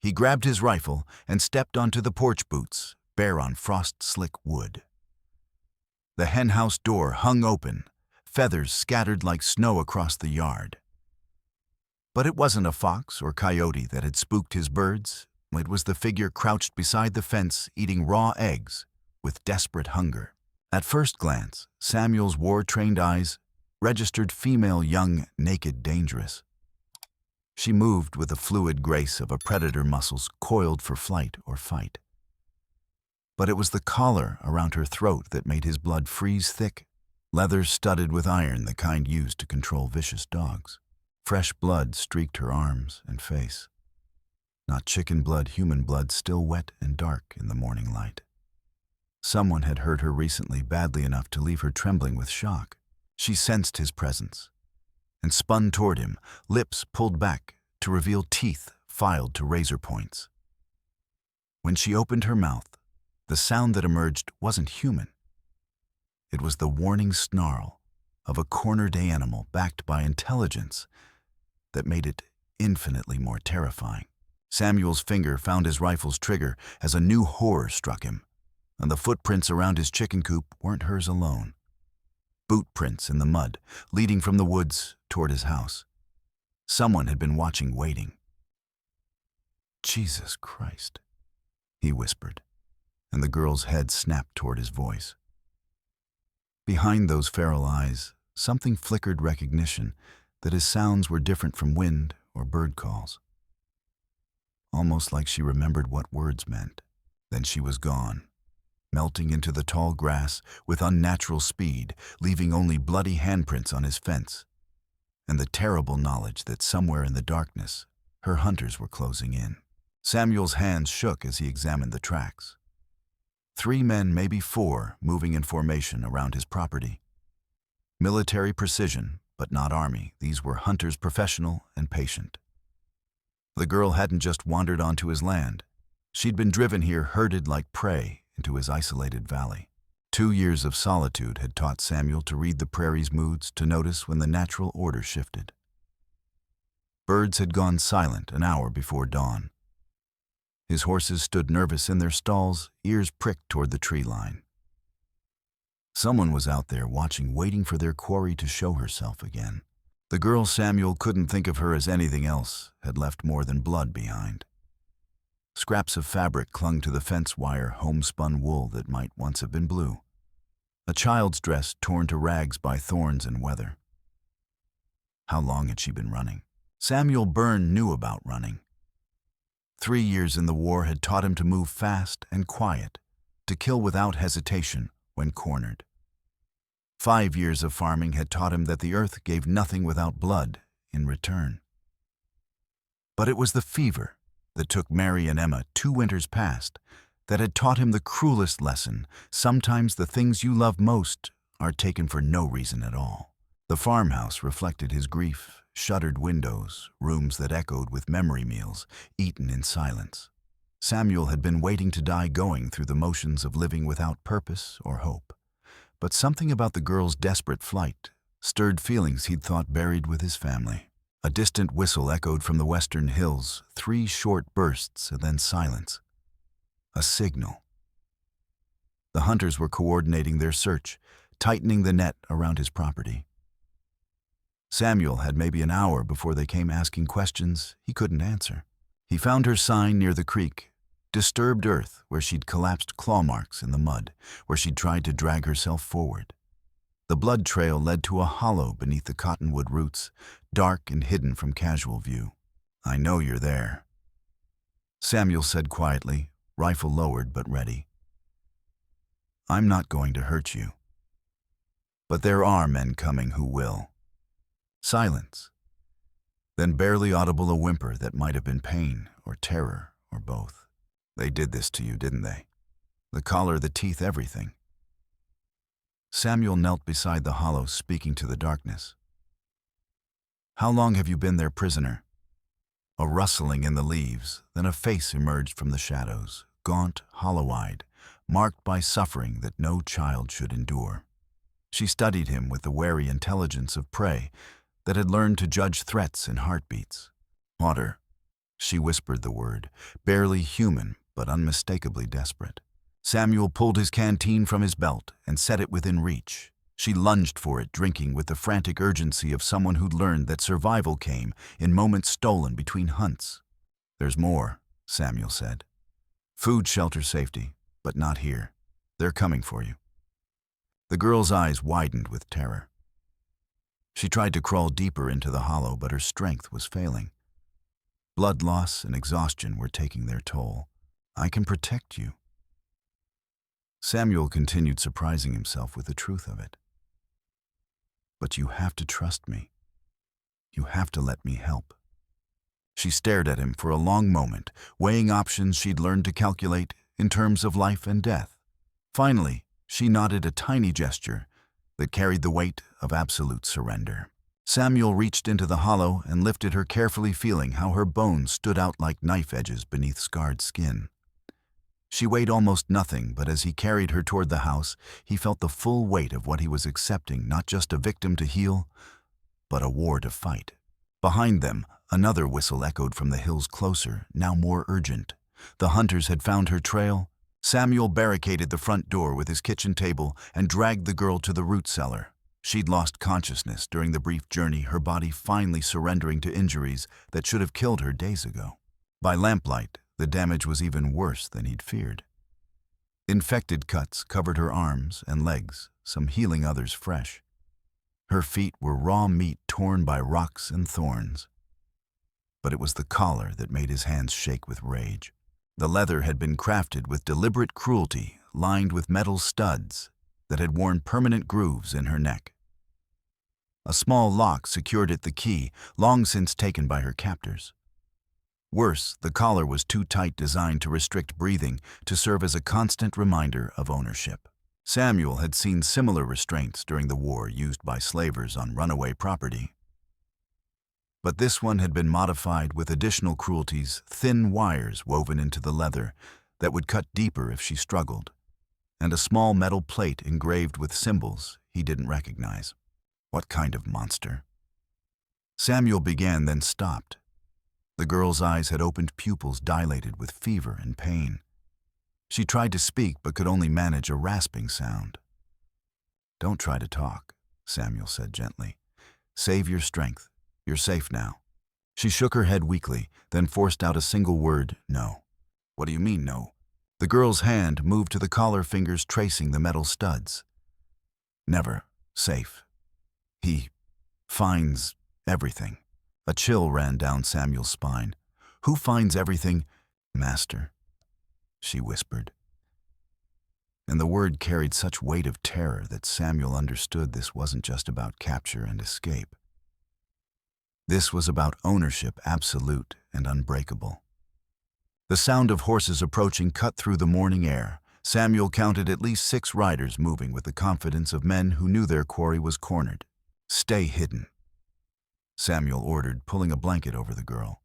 He grabbed his rifle and stepped onto the porch boots, bare on frost-slick wood. The henhouse door hung open, feathers scattered like snow across the yard. But it wasn't a fox or coyote that had spooked his birds. It was the figure crouched beside the fence eating raw eggs with desperate hunger. At first glance, Samuel's war-trained eyes registered female, young, naked, dangerous. She moved with the fluid grace of a predator muscles coiled for flight or fight. But it was the collar around her throat that made his blood freeze thick, leather studded with iron, the kind used to control vicious dogs. Fresh blood streaked her arms and face. Not chicken blood, human blood, still wet and dark in the morning light. Someone had hurt her recently, badly enough to leave her trembling with shock. She sensed his presence and spun toward him, lips pulled back to reveal teeth filed to razor points. When she opened her mouth, the sound that emerged wasn't human. It was the warning snarl of a cornered animal backed by intelligence that made it infinitely more terrifying. Samuel's finger found his rifle's trigger as a new horror struck him, and the footprints around his chicken coop weren't hers alone. Boot prints in the mud, leading from the woods toward his house. Someone had been watching, waiting. "Jesus Christ," he whispered, and the girl's head snapped toward his voice. Behind those feral eyes, something flickered recognition that his sounds were different from wind or bird calls. Almost like she remembered what words meant. Then she was gone, melting into the tall grass with unnatural speed, leaving only bloody handprints on his fence, and the terrible knowledge that somewhere in the darkness, her hunters were closing in. Samuel's hands shook as he examined the tracks. 3 men, maybe 4, moving in formation around his property. Military precision, but not army. These were hunters, professional and patient. The girl hadn't just wandered onto his land. She'd been driven here, herded like prey, into his isolated valley. 2 years of solitude had taught Samuel to read the prairie's moods, to notice when the natural order shifted. Birds had gone silent an hour before dawn. His horses stood nervous in their stalls, ears pricked toward the tree line. Someone was out there watching, waiting for their quarry to show herself again. The girl, Samuel couldn't think of her as anything else, had left more than blood behind. Scraps of fabric clung to the fence wire, homespun wool that might once have been blue. A child's dress torn to rags by thorns and weather. How long had she been running? Samuel Byrne knew about running. 3 years in the war had taught him to move fast and quiet, to kill without hesitation when cornered. 5 years of farming had taught him that the earth gave nothing without blood in return. But it was the fever that took Mary and Emma 2 winters past that had taught him the cruelest lesson: sometimes the things you love most are taken for no reason at all. The farmhouse reflected his grief, shuttered windows, rooms that echoed with memory meals, eaten in silence. Samuel had been waiting to die, going through the motions of living without purpose or hope. But something about the girl's desperate flight stirred feelings he'd thought buried with his family. A distant whistle echoed from the western hills, 3 short bursts and then silence. A signal. The hunters were coordinating their search, tightening the net around his property. Samuel had maybe an hour before they came, asking questions he couldn't answer. He found her sign near the creek, disturbed earth where she'd collapsed, claw marks in the mud, where she'd tried to drag herself forward. The blood trail led to a hollow beneath the cottonwood roots, dark and hidden from casual view. "I know you're there," Samuel said quietly, rifle lowered but ready. "I'm not going to hurt you. But there are men coming who will." Silence. Then barely audible a whimper that might have been pain or terror or both. "They did this to you, didn't they? The collar, the teeth, everything." Samuel knelt beside the hollow, speaking to the darkness. "How long have you been their prisoner?" A rustling in the leaves, then a face emerged from the shadows, gaunt, hollow-eyed, marked by suffering that no child should endure. She studied him with the wary intelligence of prey that had learned to judge threats in heartbeats. "Otter," She whispered the word, barely human but unmistakably desperate. Samuel pulled his canteen from his belt and set it within reach. She lunged for it, drinking with the frantic urgency of someone who'd learned that survival came in moments stolen between hunts. "There's more," Samuel said. "Food, shelter, safety, but not here. They're coming for you." The girl's eyes widened with terror. She tried to crawl deeper into the hollow, but her strength was failing. Blood loss and exhaustion were taking their toll. "I can protect you." Samuel continued, surprising himself with the truth of it. "But you have to trust me. You have to let me help." She stared at him for a long moment, weighing options she'd learned to calculate in terms of life and death. Finally, she nodded a tiny gesture that carried the weight of absolute surrender. Samuel reached into the hollow and lifted her, carefully feeling how her bones stood out like knife edges beneath scarred skin. She weighed almost nothing, but as he carried her toward the house, he felt the full weight of what he was accepting, not just a victim to heal, but a war to fight. Behind them, another whistle echoed from the hills closer, now more urgent. The hunters had found her trail. Samuel barricaded the front door with his kitchen table and dragged the girl to the root cellar. She'd lost consciousness during the brief journey, her body finally surrendering to injuries that should have killed her days ago. By lamplight, the damage was even worse than he'd feared. Infected cuts covered her arms and legs, some healing, others fresh. Her feet were raw meat torn by rocks and thorns. But it was the collar that made his hands shake with rage. The leather had been crafted with deliberate cruelty, lined with metal studs that had worn permanent grooves in her neck. A small lock secured it, the key, long since taken by her captors. Worse, the collar was too tight, designed to restrict breathing, to serve as a constant reminder of ownership. Samuel had seen similar restraints during the war used by slavers on runaway property. But this one had been modified with additional cruelties, thin wires woven into the leather that would cut deeper if she struggled, and a small metal plate engraved with symbols he didn't recognize. What kind of monster? Samuel began, then stopped. The girl's eyes had opened, pupils dilated with fever and pain. She tried to speak, but could only manage a rasping sound. "Don't try to talk," Samuel said gently. "Save your strength. You're safe now." She shook her head weakly, then forced out a single word, "No." "What do you mean, no?" The girl's hand moved to the collar, fingers tracing the metal studs. "Never safe. He finds everything." A chill ran down Samuel's spine. "Who finds everything?" "Master," she whispered. And the word carried such weight of terror that Samuel understood this wasn't just about capture and escape. This was about ownership, absolute and unbreakable. The sound of horses approaching cut through the morning air. Samuel counted at least 6 riders moving with the confidence of men who knew their quarry was cornered. "Stay hidden," Samuel ordered, pulling a blanket over the girl.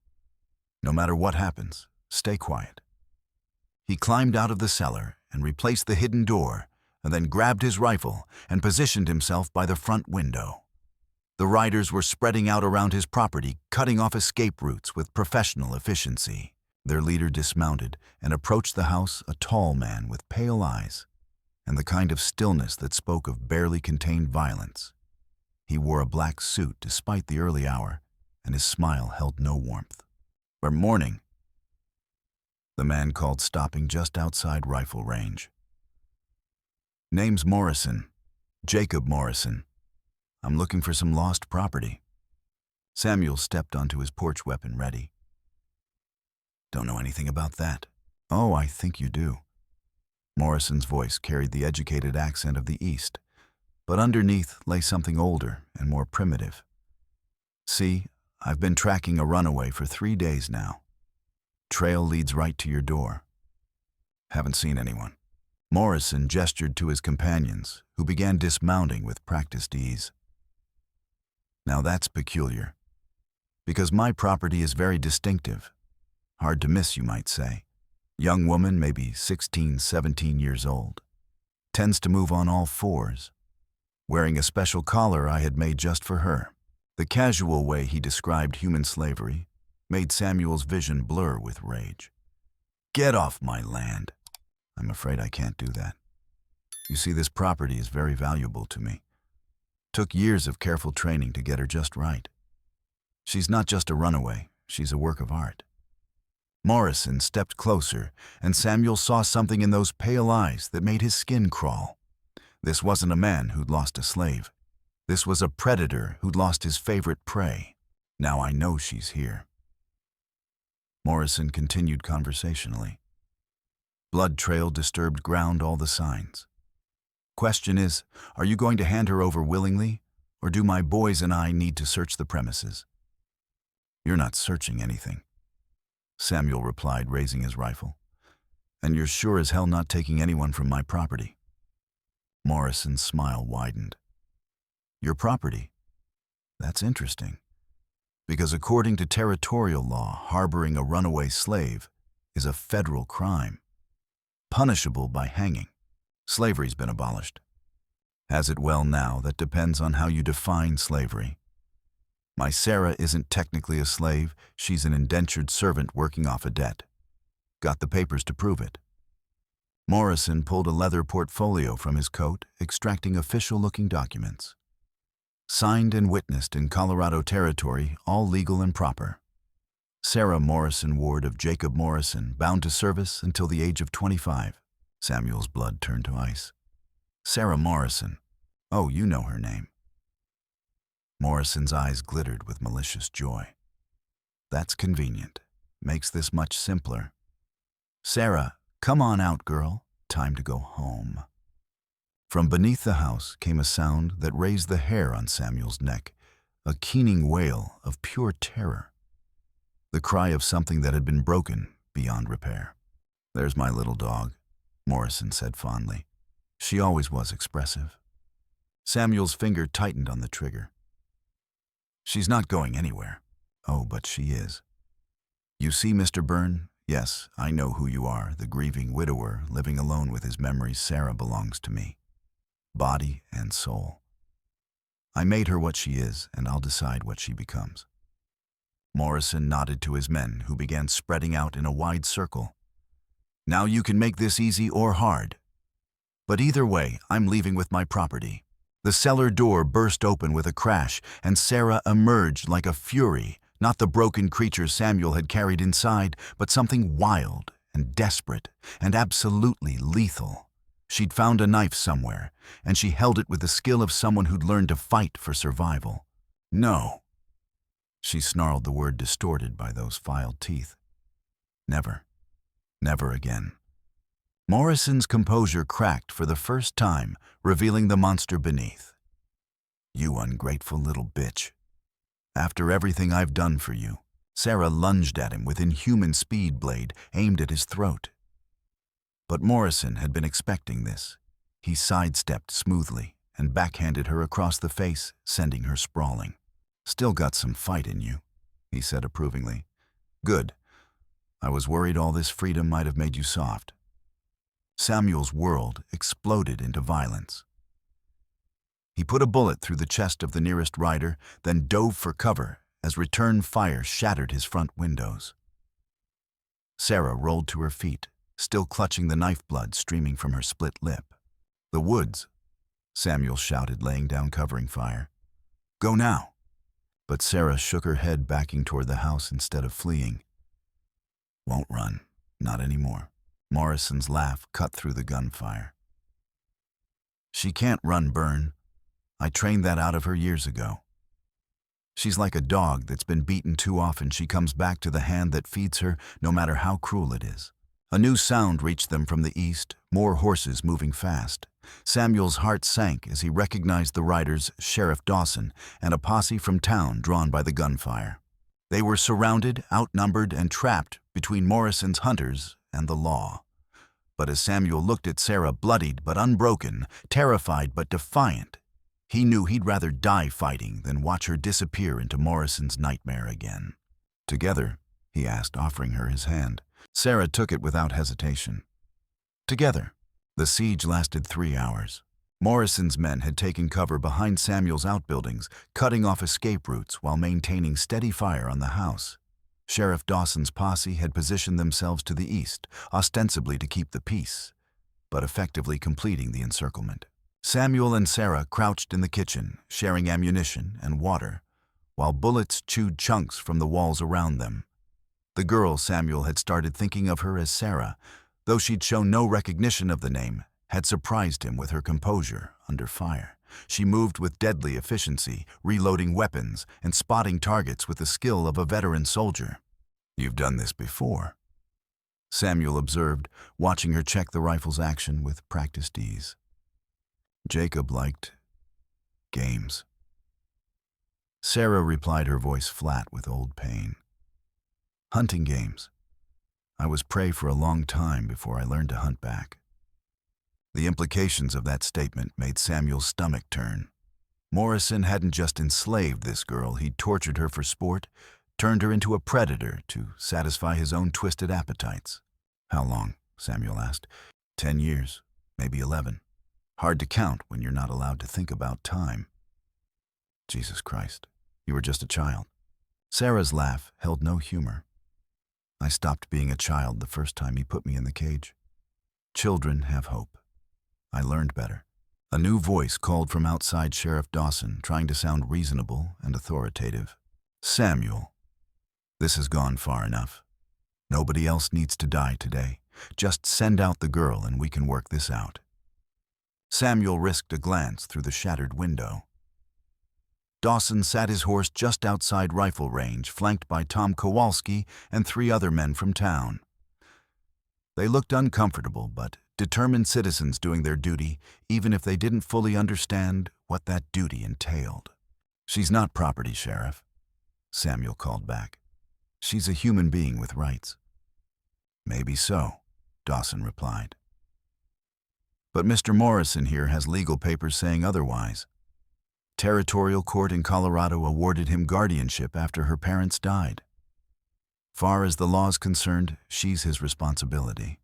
"No matter what happens, stay quiet." He climbed out of the cellar and replaced the hidden door, and then grabbed his rifle and positioned himself by the front window. The riders were spreading out around his property, cutting off escape routes with professional efficiency. Their leader dismounted and approached the house, a tall man with pale eyes and the kind of stillness that spoke of barely contained violence. He wore a black suit despite the early hour, and his smile held no warmth. "We're mourning," the man called, stopping just outside rifle range. "Name's Morrison, Jacob Morrison. I'm looking for some lost property." Samuel stepped onto his porch, weapon ready. "Don't know anything about that." "Oh, I think you do." Morrison's voice carried the educated accent of the East, but underneath lay something older and more primitive. "See, I've been tracking a runaway for 3 days now. Trail leads right to your door. Haven't seen anyone." Morrison gestured to his companions, who began dismounting with practiced ease. "Now that's peculiar, because my property is very distinctive. Hard to miss, you might say. Young woman, maybe 16, 17 years old. Tends to move on all fours, wearing a special collar I had made just for her." The casual way he described human slavery, made Samuel's vision blur with rage. "Get off my land." "I'm afraid I can't do that. You see, this property is very valuable to me. Took years of careful training to get her just right. She's not just a runaway, she's a work of art." Morrison stepped closer, and Samuel saw something in those pale eyes that made his skin crawl. This wasn't a man who'd lost a slave. This was a predator who'd lost his favorite prey. "Now I know she's here." Morrison continued conversationally. "Blood trail disturbed ground, all the signs. Question is, are you going to hand her over willingly, or do my boys and I need to search the premises?" "You're not searching anything," Samuel replied, raising his rifle. "And you're sure as hell not taking anyone from my property." Morrison's smile widened. "Your property? That's interesting. Because according to territorial law, harboring a runaway slave is a federal crime, punishable by hanging. Slavery's been abolished. Has it? Well, now, that depends on how you define slavery. My Sarah isn't technically a slave, she's an indentured servant working off a debt. Got the papers to prove it." Morrison pulled a leather portfolio from his coat, extracting official-looking documents. "Signed and witnessed in Colorado territory, all legal and proper. Sarah Morrison, ward of Jacob Morrison, bound to service until the age of 25. Samuel's blood turned to ice. "Sarah Morrison. Oh, you know her name." Morrison's eyes glittered with malicious joy. "That's convenient. Makes this much simpler. Sarah, come on out, girl. Time to go home." From beneath the house came a sound that raised the hair on Samuel's neck, a keening wail of pure terror. The cry of something that had been broken beyond repair. "There's my little dog," Morrison said fondly. "She always was expressive." Samuel's finger tightened on the trigger. "She's not going anywhere." "Oh, but she is. You see, Mr. Byrne, yes, I know who you are, the grieving widower living alone with his memories. Sarah belongs to me, body and soul. I made her what she is, and I'll decide what she becomes." Morrison nodded to his men, who began spreading out in a wide circle. "Now you can make this easy or hard. But either way, I'm leaving with my property." The cellar door burst open with a crash, and Sarah emerged like a fury, not the broken creature Samuel had carried inside, but something wild and desperate and absolutely lethal. She'd found a knife somewhere, and she held it with the skill of someone who'd learned to fight for survival. "No." She snarled the word distorted by those filed teeth. "Never. Never again." Morrison's composure cracked for the first time, revealing the monster beneath. "You ungrateful little bitch. After everything I've done for you." Sarah lunged at him with inhuman speed blade aimed at his throat. But Morrison had been expecting this. He sidestepped smoothly and backhanded her across the face, sending her sprawling. "Still got some fight in you," he said approvingly. "Good. I was worried all this freedom might have made you soft." Samuel's world exploded into violence. He put a bullet through the chest of the nearest rider, then dove for cover as return fire shattered his front windows. Sarah rolled to her feet, still clutching the knife blood streaming from her split lip. "The woods," Samuel shouted, laying down covering fire. "Go now." But Sarah shook her head, backing toward the house instead of fleeing. "Won't run, not anymore." Morrison's laugh cut through the gunfire. "She can't run, Byrne. I trained that out of her years ago. She's like a dog that's been beaten too often. She comes back to the hand that feeds her, no matter how cruel it is." A new sound reached them from the east, more horses moving fast. Samuel's heart sank as he recognized the riders, Sheriff Dawson, and a posse from town drawn by the gunfire. They were surrounded, outnumbered, and trapped between Morrison's hunters and the law. But as Samuel looked at Sarah, bloodied but unbroken, terrified but defiant, he knew he'd rather die fighting than watch her disappear into Morrison's nightmare again. "Together?" he asked, offering her his hand. Sarah took it without hesitation. Together. The siege lasted 3 hours. Morrison's men had taken cover behind Samuel's outbuildings, cutting off escape routes while maintaining steady fire on the house. Sheriff Dawson's posse had positioned themselves to the east, ostensibly to keep the peace, but effectively completing the encirclement. Samuel and Sarah crouched in the kitchen, sharing ammunition and water, while bullets chewed chunks from the walls around them. The girl Samuel had started thinking of her as Sarah, though she'd shown no recognition of the name, had surprised him with her composure under fire. She moved with deadly efficiency, reloading weapons and spotting targets with the skill of a veteran soldier. "You've done this before," Samuel observed, watching her check the rifle's action with practiced ease. Jacob liked games. Sarah replied, her voice flat with old pain. "Hunting games. I was prey for a long time before I learned to hunt back." The implications of that statement made Samuel's stomach turn. Morrison hadn't just enslaved this girl, he'd tortured her for sport, turned her into a predator to satisfy his own twisted appetites. "How long?" Samuel asked. 10 years, maybe 11. Hard to count when you're not allowed to think about time." "Jesus Christ, you were just a child." Sarah's laugh held no humor. "I stopped being a child the first time he put me in the cage. Children have hope. I learned better." A new voice called from outside Sheriff Dawson, trying to sound reasonable and authoritative. "Samuel, this has gone far enough. Nobody else needs to die today. Just send out the girl and we can work this out." Samuel risked a glance through the shattered window. Dawson sat his horse just outside rifle range, flanked by Tom Kowalski and 3 other men from town. They looked uncomfortable, but determined citizens doing their duty, even if they didn't fully understand what that duty entailed. "She's not property, Sheriff," Samuel called back. "She's a human being with rights." "Maybe so," Dawson replied. "But Mr. Morrison here has legal papers saying otherwise. Territorial court in Colorado awarded him guardianship after her parents died. Far as the law's concerned, she's his responsibility."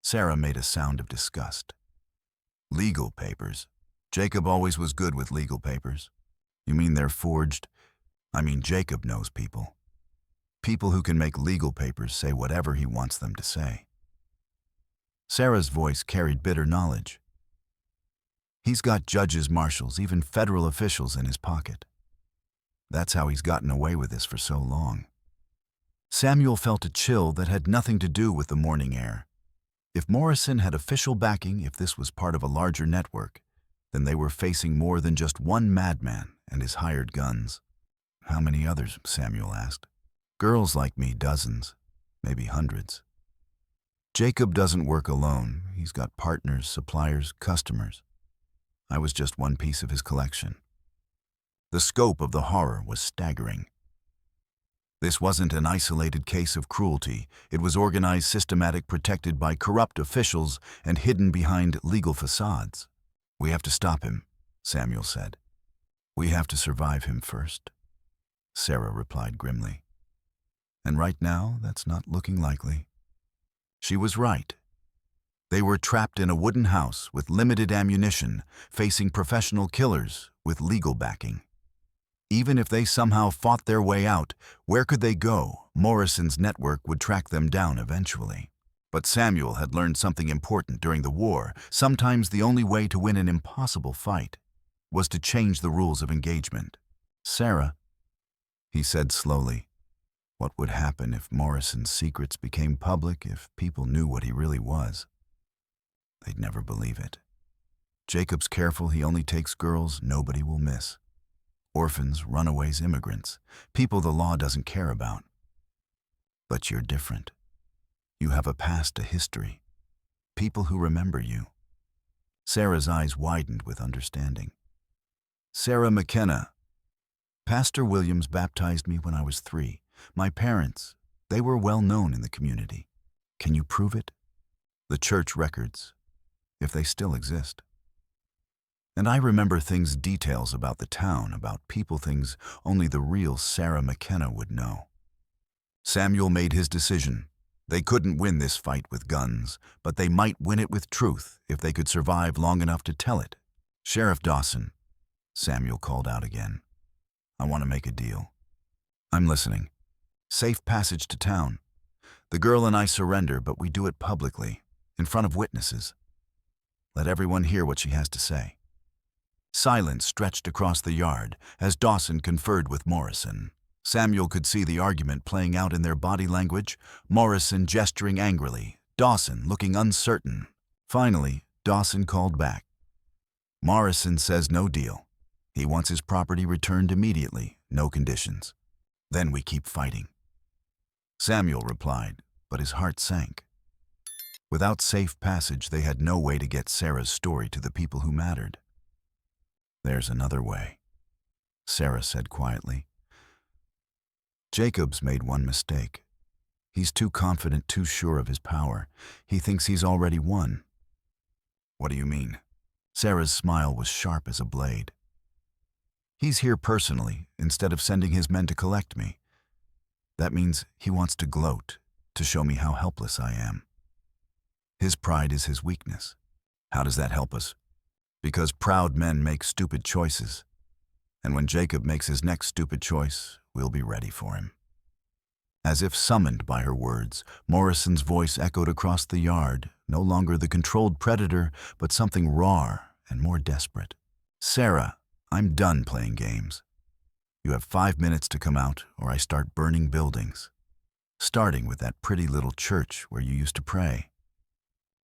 Sarah made a sound of disgust. "Legal papers? Jacob always was good with legal papers. You mean they're forged? I mean, Jacob knows people. People who can make legal papers say whatever he wants them to say." Sarah's voice carried bitter knowledge. "He's got judges, marshals, even federal officials in his pocket. That's how he's gotten away with this for so long." Samuel felt a chill that had nothing to do with the morning air. If Morrison had official backing, if this was part of a larger network, then they were facing more than just one madman and his hired guns. "How many others?" Samuel asked. "Girls like me, dozens, maybe hundreds. Jacob doesn't work alone. He's got partners, suppliers, customers. I was just one piece of his collection." The scope of the horror was staggering. This wasn't an isolated case of cruelty. It was organized, systematic, protected by corrupt officials and hidden behind legal facades. "We have to stop him," Samuel said. "We have to survive him first," Sarah replied grimly. "And right now, that's not looking likely." She was right. They were trapped in a wooden house with limited ammunition, facing professional killers with legal backing. Even if they somehow fought their way out, where could they go? Morrison's network would track them down eventually. But Samuel had learned something important during the war. Sometimes the only way to win an impossible fight was to change the rules of engagement. "Sarah," he said slowly, "what would happen if Morrison's secrets became public, if people knew what he really was? They'd never believe it. Jacob's careful, he only takes girls nobody will miss. Orphans, runaways, immigrants, people the law doesn't care about. But you're different. You have a past, a history. People who remember you." Sarah's eyes widened with understanding. "Sarah McKenna. Pastor Williams baptized me when I was 3. My parents, they were well known in the community. Can you prove it? The church records, if they still exist. And I remember details about the town, about people, things only the real Sarah McKenna would know." Samuel made his decision. They couldn't win this fight with guns, but they might win it with truth if they could survive long enough to tell it. "Sheriff Dawson," Samuel called out again. "I want to make a deal." "I'm listening." Safe passage to town. The girl and I surrender, but we do it publicly, in front of witnesses. Let everyone hear what she has to say." Silence stretched across the yard as Dawson conferred with Morrison. Samuel could see the argument playing out in their body language, Morrison gesturing angrily, Dawson looking uncertain. Finally, Dawson called back. "Morrison says no deal. He wants his property returned immediately, no conditions. Then we keep fighting." Samuel replied, but his heart sank. Without safe passage, they had no way to get Sarah's story to the people who mattered. "There's another way," Sarah said quietly. "Jacob's made one mistake. He's too confident, too sure of his power. He thinks he's already won." "What do you mean?" Sarah's smile was sharp as a blade. "He's here personally, instead of sending his men to collect me. That means he wants to gloat, to show me how helpless I am. His pride is his weakness. How does that help us? Because proud men make stupid choices. And when Jacob makes his next stupid choice, we'll be ready for him." As if summoned by her words, Morrison's voice echoed across the yard, no longer the controlled predator, but something raw and more desperate. "Sarah, I'm done playing games. You have 5 minutes to come out, or I start burning buildings. Starting with that pretty little church where you used to pray."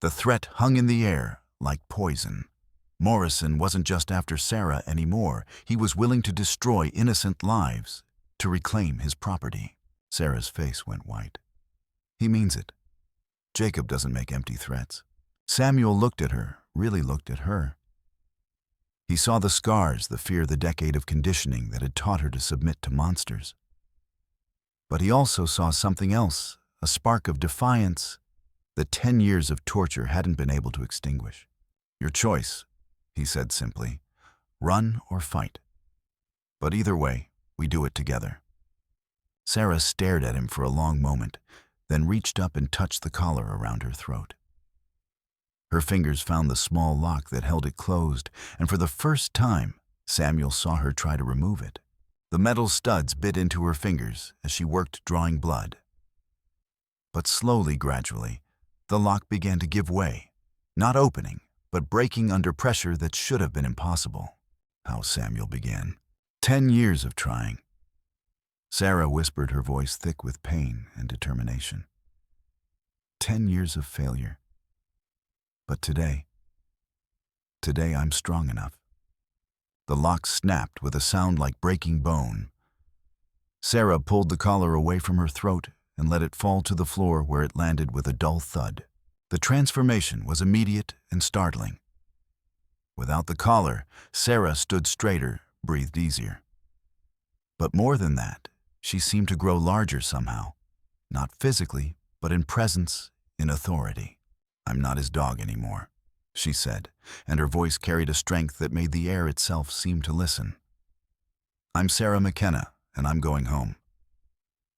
The threat hung in the air like poison. Morrison wasn't just after Sarah anymore. He was willing to destroy innocent lives to reclaim his property. Sarah's face went white. "He means it. Jacob doesn't make empty threats." Samuel looked at her, really looked at her. He saw the scars, the fear, the decade of conditioning that had taught her to submit to monsters. But he also saw something else, a spark of defiance that 10 years of torture hadn't been able to extinguish. "Your choice," he said simply. "Run or fight. But either way, we do it together." Sarah stared at him for a long moment, then reached up and touched the collar around her throat. Her fingers found the small lock that held it closed, and for the first time, Samuel saw her try to remove it. The metal studs bit into her fingers as she worked, drawing blood. But slowly, gradually, the lock began to give way, not opening, but breaking under pressure that should have been impossible. How Samuel began. 10 years of trying. Sarah whispered, her voice thick with pain and determination. 10 years of failure. But today I'm strong enough. The lock snapped with a sound like breaking bone. Sarah pulled the collar away from her throat and let it fall to the floor, where it landed with a dull thud. The transformation was immediate and startling. Without the collar, Sarah stood straighter, breathed easier. But more than that, she seemed to grow larger somehow, not physically, but in presence, in authority. "I'm not his dog anymore," she said, and her voice carried a strength that made the air itself seem to listen. "I'm Sarah McKenna, and I'm going home."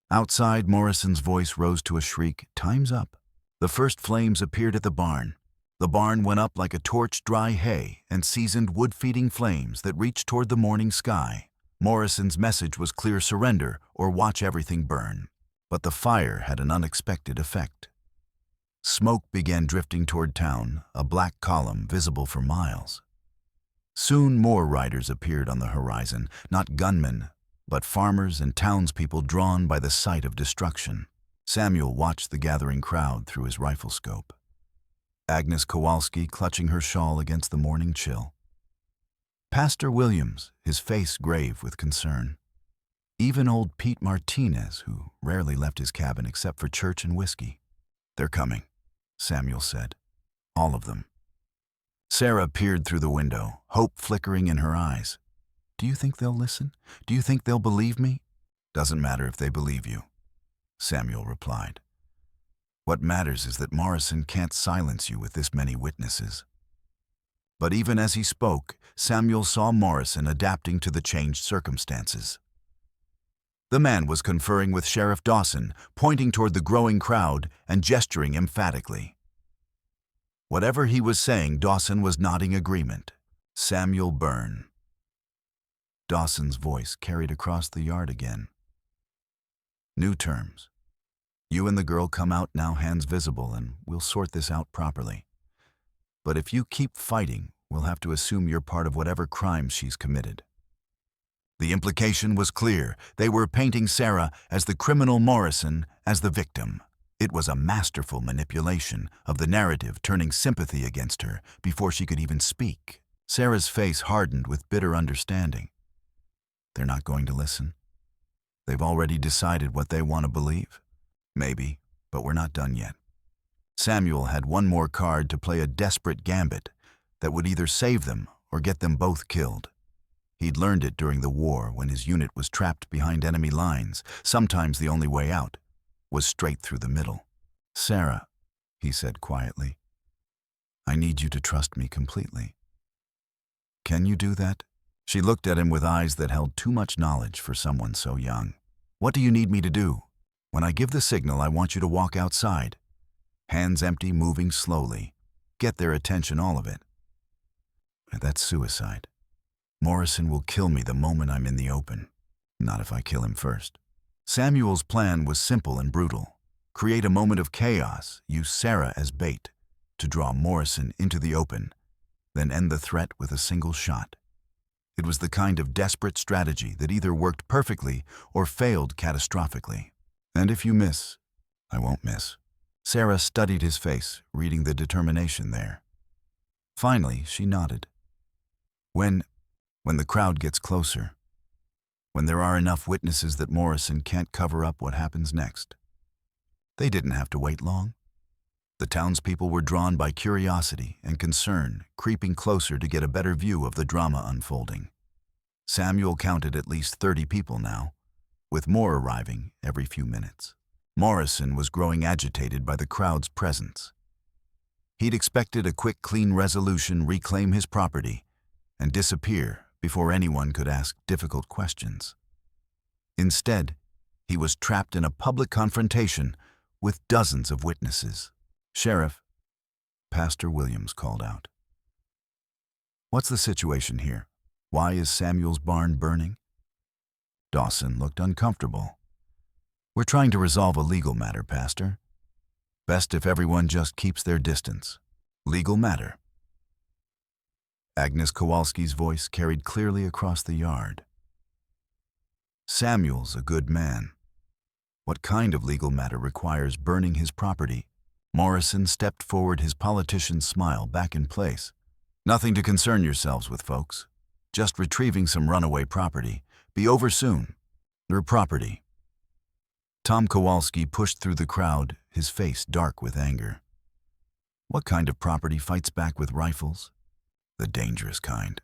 Outside, Morrison's voice rose to a shriek. "Time's up." The first flames appeared at the barn. The barn went up like a torch, dry hay and seasoned wood-feeding flames that reached toward the morning sky. Morrison's message was clear: surrender or watch everything burn. But the fire had an unexpected effect. Smoke began drifting toward town, a black column visible for miles. Soon more riders appeared on the horizon, not gunmen, but farmers and townspeople drawn by the sight of destruction. Samuel watched the gathering crowd through his rifle scope. Agnes Kowalski clutching her shawl against the morning chill. Pastor Williams, his face grave with concern. Even old Pete Martinez, who rarely left his cabin except for church and whiskey. "They're coming," Samuel said. "All of them." Sarah peered through the window, hope flickering in her eyes. "Do you think they'll listen? Do you think they'll believe me?" "Doesn't matter if they believe you," Samuel replied. "What matters is that Morrison can't silence you with this many witnesses." But even as he spoke, Samuel saw Morrison adapting to the changed circumstances. The man was conferring with Sheriff Dawson, pointing toward the growing crowd and gesturing emphatically. Whatever he was saying, Dawson was nodding agreement. Samuel Byrne. Dawson's voice carried across the yard again. New terms. You and the girl come out now, hands visible, and we'll sort this out properly. But if you keep fighting, we'll have to assume you're part of whatever crime she's committed." The implication was clear. They were painting Sarah as the criminal, Morrison as the victim. It was a masterful manipulation of the narrative, turning sympathy against her before she could even speak. Sarah's face hardened with bitter understanding. They're not going to listen. They've already decided what they want to believe. Maybe, but we're not done yet. Samuel had one more card to play, a desperate gambit that would either save them or get them both killed. He'd learned it during the war when his unit was trapped behind enemy lines. Sometimes the only way out was straight through the middle. "Sarah," he said quietly, "I need you to trust me completely. Can you do that?" She looked at him with eyes that held too much knowledge for someone so young. "What do you need me to do? When I give the signal, I want you to walk outside. Hands empty, moving slowly. Get their attention, all of it. That's suicide. Morrison will kill me the moment I'm in the open. Not if I kill him first." Samuel's plan was simple and brutal. Create a moment of chaos, use Sarah as bait to draw Morrison into the open, then end the threat with a single shot. It was the kind of desperate strategy that either worked perfectly or failed catastrophically. "And if you miss, I won't miss." Sarah studied his face, reading the determination there. Finally, she nodded. When the crowd gets closer, when there are enough witnesses that Morrison can't cover up what happens next." They didn't have to wait long. The townspeople were drawn by curiosity and concern, creeping closer to get a better view of the drama unfolding. Samuel counted at least 30 people now, with more arriving every few minutes. Morrison was growing agitated by the crowd's presence. He'd expected a quick, clean resolution, reclaim his property, and disappear before anyone could ask difficult questions. Instead, he was trapped in a public confrontation with dozens of witnesses. "Sheriff," Pastor Williams called out. "What's the situation here? Why is Samuel's barn burning?" Dawson looked uncomfortable. "We're trying to resolve a legal matter, Pastor. Best if everyone just keeps their distance." "Legal matter?" Agnes Kowalski's voice carried clearly across the yard. "Samuel's a good man. What kind of legal matter requires burning his property?" Morrison stepped forward, his politician's smile back in place. "Nothing to concern yourselves with, folks. Just retrieving some runaway property. Be over soon. Your property." Tom Kowalski pushed through the crowd, his face dark with anger. "What kind of property fights back with rifles?" "The dangerous kind,"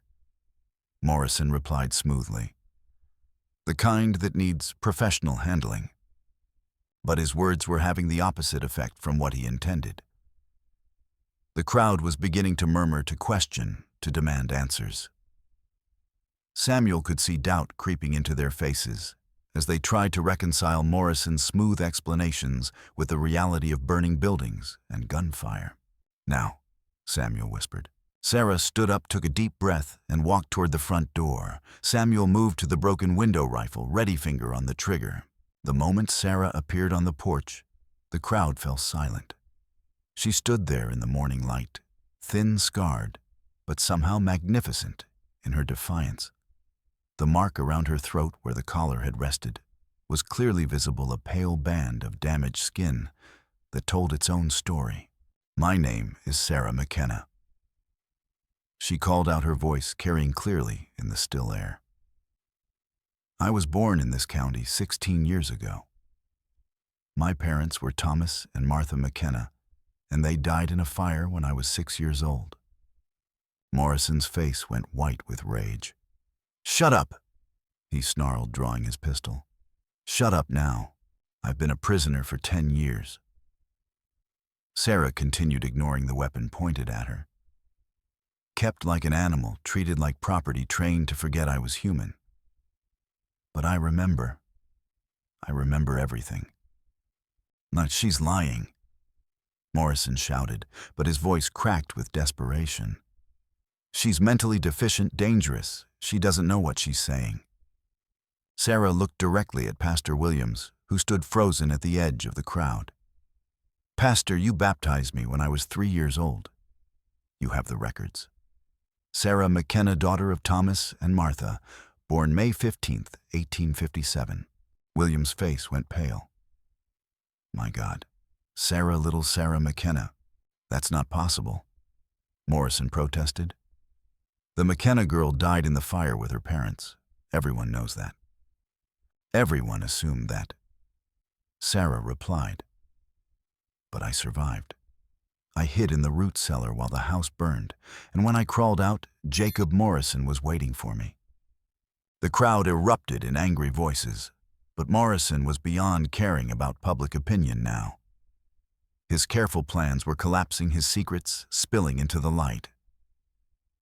Morrison replied smoothly. "The kind that needs professional handling." But his words were having the opposite effect from what he intended. The crowd was beginning to murmur, to question, to demand answers. Samuel could see doubt creeping into their faces as they tried to reconcile Morrison's smooth explanations with the reality of burning buildings and gunfire. "Now," Samuel whispered. Sarah stood up, took a deep breath, and walked toward the front door. Samuel moved to the broken window rifle, ready finger on the trigger. The moment Sarah appeared on the porch, the crowd fell silent. She stood there in the morning light, thin, scarred, but somehow magnificent in her defiance. The mark around her throat where the collar had rested was clearly visible, a pale band of damaged skin that told its own story. "My name is Sarah McKenna." She called out, her voice carrying clearly in the still air. "I was born in this county 16 years ago. My parents were Thomas and Martha McKenna, and they died in a fire when I was 6 years old." Morrison's face went white with rage. "Shut up," he snarled, drawing his pistol. "Shut up now. I've been a prisoner for 10 years. Sarah continued, ignoring the weapon pointed at her. "Kept like an animal, treated like property, trained to forget I was human. But I remember everything." "No, she's lying," Morrison shouted, but his voice cracked with desperation. "She's mentally deficient, dangerous. She doesn't know what she's saying." Sarah looked directly at Pastor Williams, who stood frozen at the edge of the crowd. "Pastor, you baptized me when I was 3 years old. You have the records." Sarah McKenna, daughter of Thomas and Martha, born May 15th, 1857. William's face went pale. "My God, little Sarah McKenna. That's not possible," Morrison protested. "The McKenna girl died in the fire with her parents. Everyone knows that." "Everyone assumed that," Sarah replied. "But I survived. I hid in the root cellar while the house burned, and when I crawled out, Jacob Morrison was waiting for me." The crowd erupted in angry voices, but Morrison was beyond caring about public opinion now. His careful plans were collapsing, his secrets spilling into the light.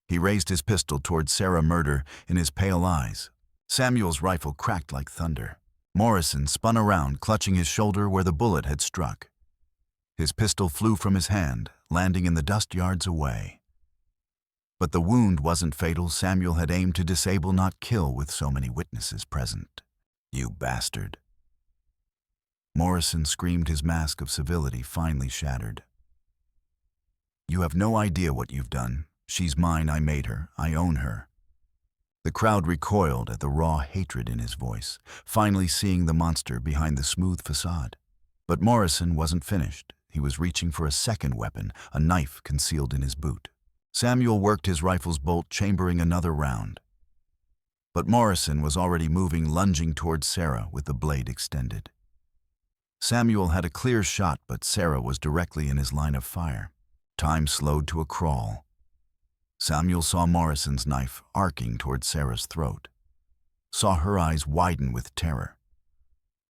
He raised his pistol toward Sarah, murder in his pale eyes. Samuel's rifle cracked like thunder. Morrison spun around, clutching his shoulder where the bullet had struck. His pistol flew from his hand, landing in the dust yards away. But the wound wasn't fatal. Samuel had aimed to disable, not kill, with so many witnesses present. "You bastard." Morrison screamed, his mask of civility finally shattered. "You have no idea what you've done. She's mine. I made her. I own her." The crowd recoiled at the raw hatred in his voice, finally seeing the monster behind the smooth facade. But Morrison wasn't finished. He was reaching for a second weapon, a knife concealed in his boot. Samuel worked his rifle's bolt, chambering another round. But Morrison was already moving, lunging towards Sarah with the blade extended. Samuel had a clear shot, but Sarah was directly in his line of fire. Time slowed to a crawl. Samuel saw Morrison's knife arcing toward Sarah's throat, saw her eyes widen with terror,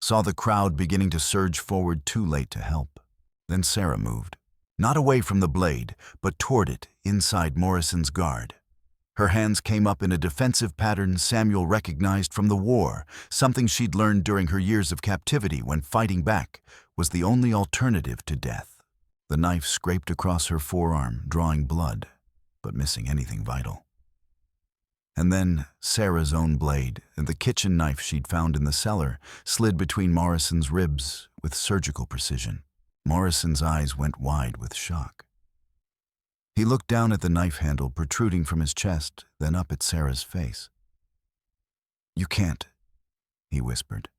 saw the crowd beginning to surge forward, too late to help. Then Sarah moved, not away from the blade, but toward it, inside Morrison's guard. Her hands came up in a defensive pattern Samuel recognized from the war, something she'd learned during her years of captivity when fighting back was the only alternative to death. The knife scraped across her forearm, drawing blood, but missing anything vital. And then Sarah's own blade, and the kitchen knife she'd found in the cellar, slid between Morrison's ribs with surgical precision. Morrison's eyes went wide with shock. He looked down at the knife handle protruding from his chest, then up at Sarah's face. "You can't," he whispered.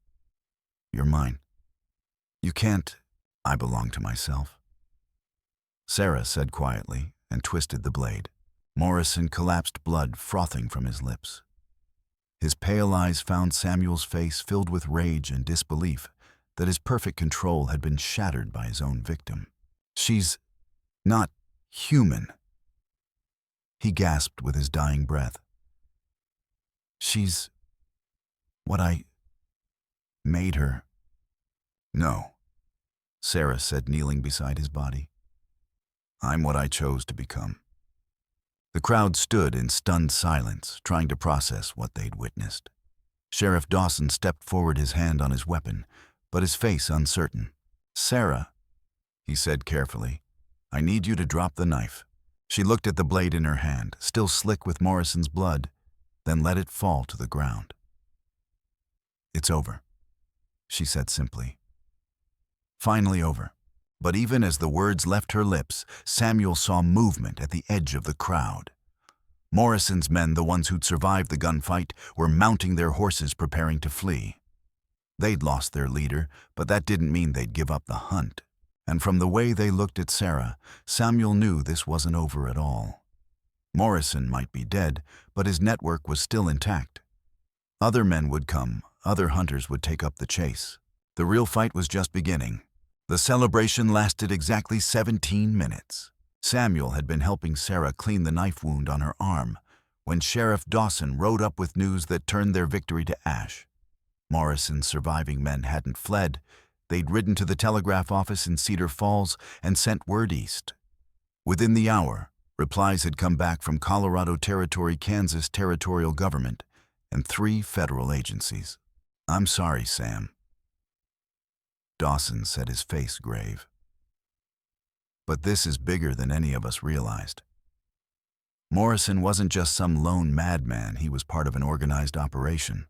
"You're mine. You can't. I belong to myself." Sarah said quietly and twisted the blade. Morrison collapsed, blood frothing from his lips. His pale eyes found Samuel's face, filled with rage and disbelief that his perfect control had been shattered by his own victim. "She's not human," he gasped with his dying breath. "She's what I made her." "No," Sarah said, kneeling beside his body. "I'm what I chose to become." The crowd stood in stunned silence, trying to process what they'd witnessed. Sheriff Dawson stepped forward, his hand on his weapon, but his face uncertain. "Sarah," he said carefully, "I need you to drop the knife." She looked at the blade in her hand, still slick with Morrison's blood, then let it fall to the ground. "It's over," she said simply. "Finally over." But even as the words left her lips, Samuel saw movement at the edge of the crowd. Morrison's men, the ones who'd survived the gunfight, were mounting their horses, preparing to flee. They'd lost their leader, but that didn't mean they'd give up the hunt. And from the way they looked at Sarah, Samuel knew this wasn't over at all. Morrison might be dead, but his network was still intact. Other men would come, other hunters would take up the chase. The real fight was just beginning. The celebration lasted exactly 17 minutes. Samuel had been helping Sarah clean the knife wound on her arm when Sheriff Dawson rode up with news that turned their victory to ash. Morrison's surviving men hadn't fled. They'd ridden to the telegraph office in Cedar Falls and sent word east. Within the hour, replies had come back from Colorado Territory, Kansas Territorial Government, and 3 federal agencies. "I'm sorry, Sam," Dawson said, his face grave. "But this is bigger than any of us realized." Morrison wasn't just some lone madman. He was part of an organized operation.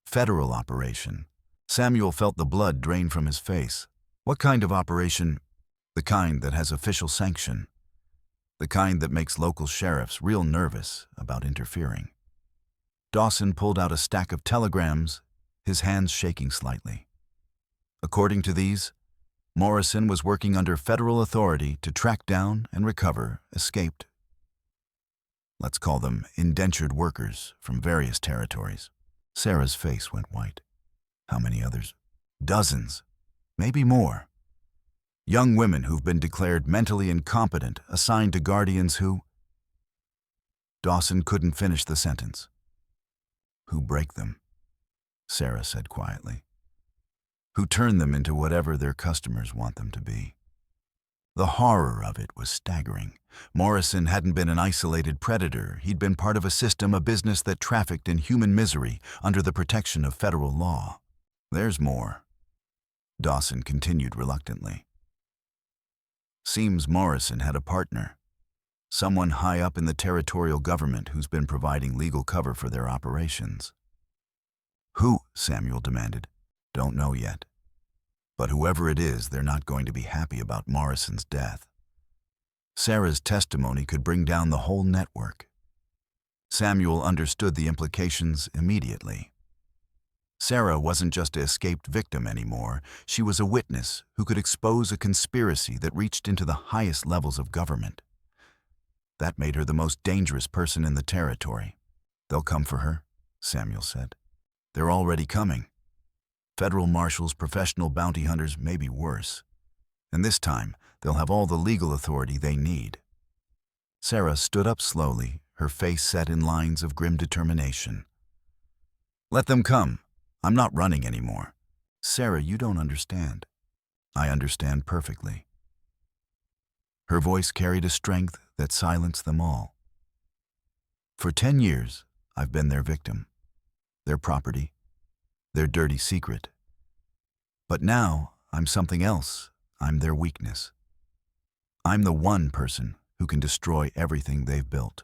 Federal operation, Samuel felt the blood drain from his face. What kind of operation? The kind that has official sanction. The kind that makes local sheriffs real nervous about interfering. Dawson pulled out a stack of telegrams, his hands shaking slightly. According to these, Morrison was working under federal authority to track down and recover escaped, let's call them indentured workers from various territories. Sarah's face went white. How many others? Dozens, maybe more. Young women who've been declared mentally incompetent, assigned to guardians who... Dawson couldn't finish the sentence. Who break them, Sarah said quietly. Who turn them into whatever their customers want them to be. The horror of it was staggering. Morrison hadn't been an isolated predator. He'd been part of a system, a business that trafficked in human misery under the protection of federal law. There's more, Dawson continued reluctantly. Seems Morrison had a partner. Someone high up in the territorial government who's been providing legal cover for their operations. Who? Samuel demanded. Don't know yet. But whoever it is, they're not going to be happy about Morrison's death. Sarah's testimony could bring down the whole network. Samuel understood the implications immediately. Sarah wasn't just an escaped victim anymore. She was a witness who could expose a conspiracy that reached into the highest levels of government. That made her the most dangerous person in the territory. They'll come for her, Samuel said. They're already coming. Federal marshals, professional bounty hunters, maybe worse. And this time, they'll have all the legal authority they need. Sarah stood up slowly, her face set in lines of grim determination. Let them come. I'm not running anymore. Sarah, you don't understand. I understand perfectly. Her voice carried a strength that silenced them all. For 10 years, I've been their victim, their property, their dirty secret. But now, I'm something else. I'm their weakness. I'm the one person who can destroy everything they've built.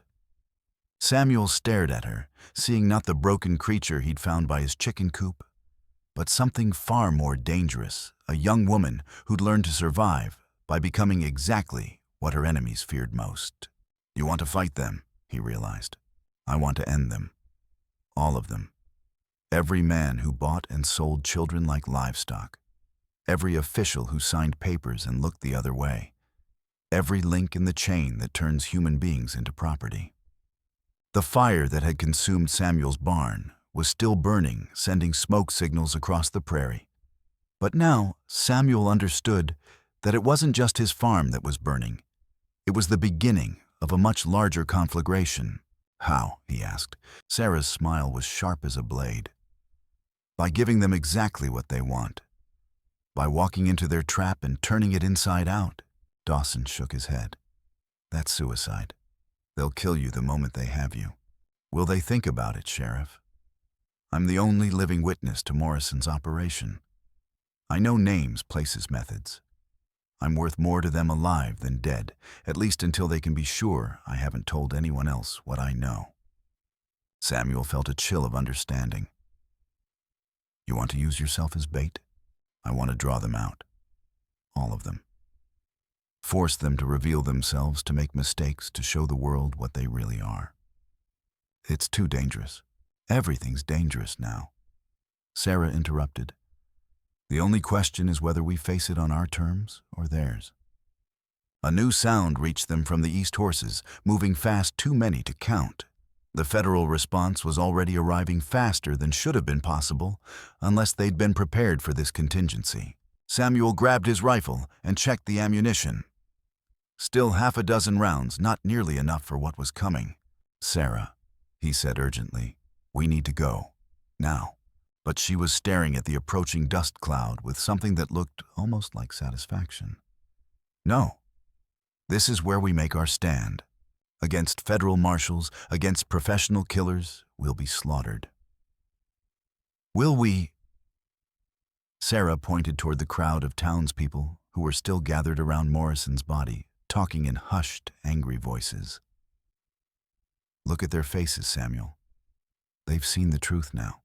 Samuel stared at her, seeing not the broken creature he'd found by his chicken coop, but something far more dangerous, a young woman who'd learned to survive by becoming exactly what her enemies feared most. You want to fight them, he realized. I want to end them. All of them. Every man who bought and sold children like livestock. Every official who signed papers and looked the other way. Every link in the chain that turns human beings into property. The fire that had consumed Samuel's barn was still burning, sending smoke signals across the prairie. But now, Samuel understood that it wasn't just his farm that was burning. It was the beginning of a much larger conflagration. How? He asked. Sarah's smile was sharp as a blade. By giving them exactly what they want. By walking into their trap and turning it inside out. Dawson shook his head. That's suicide. They'll kill you the moment they have you. Will they think about it, Sheriff? I'm the only living witness to Morrison's operation. I know names, places, methods. I'm worth more to them alive than dead, at least until they can be sure I haven't told anyone else what I know. Samuel felt a chill of understanding. You want to use yourself as bait? I want to draw them out. All of them. Force them to reveal themselves, to make mistakes, to show the world what they really are. It's too dangerous. Everything's dangerous now. Sarah interrupted. The only question is whether we face it on our terms or theirs. A new sound reached them from the East Horses, moving fast, too many to count. The federal response was already arriving faster than should have been possible, unless they'd been prepared for this contingency. Samuel grabbed his rifle and checked the ammunition. Still half a dozen rounds, not nearly enough for what was coming. Sarah, he said urgently, we need to go. Now. But she was staring at the approaching dust cloud with something that looked almost like satisfaction. No. This is where we make our stand. Against federal marshals, against professional killers, we'll be slaughtered. Will we? Sarah pointed toward the crowd of townspeople who were still gathered around Morrison's body, talking in hushed, angry voices. Look at their faces, Samuel. They've seen the truth now.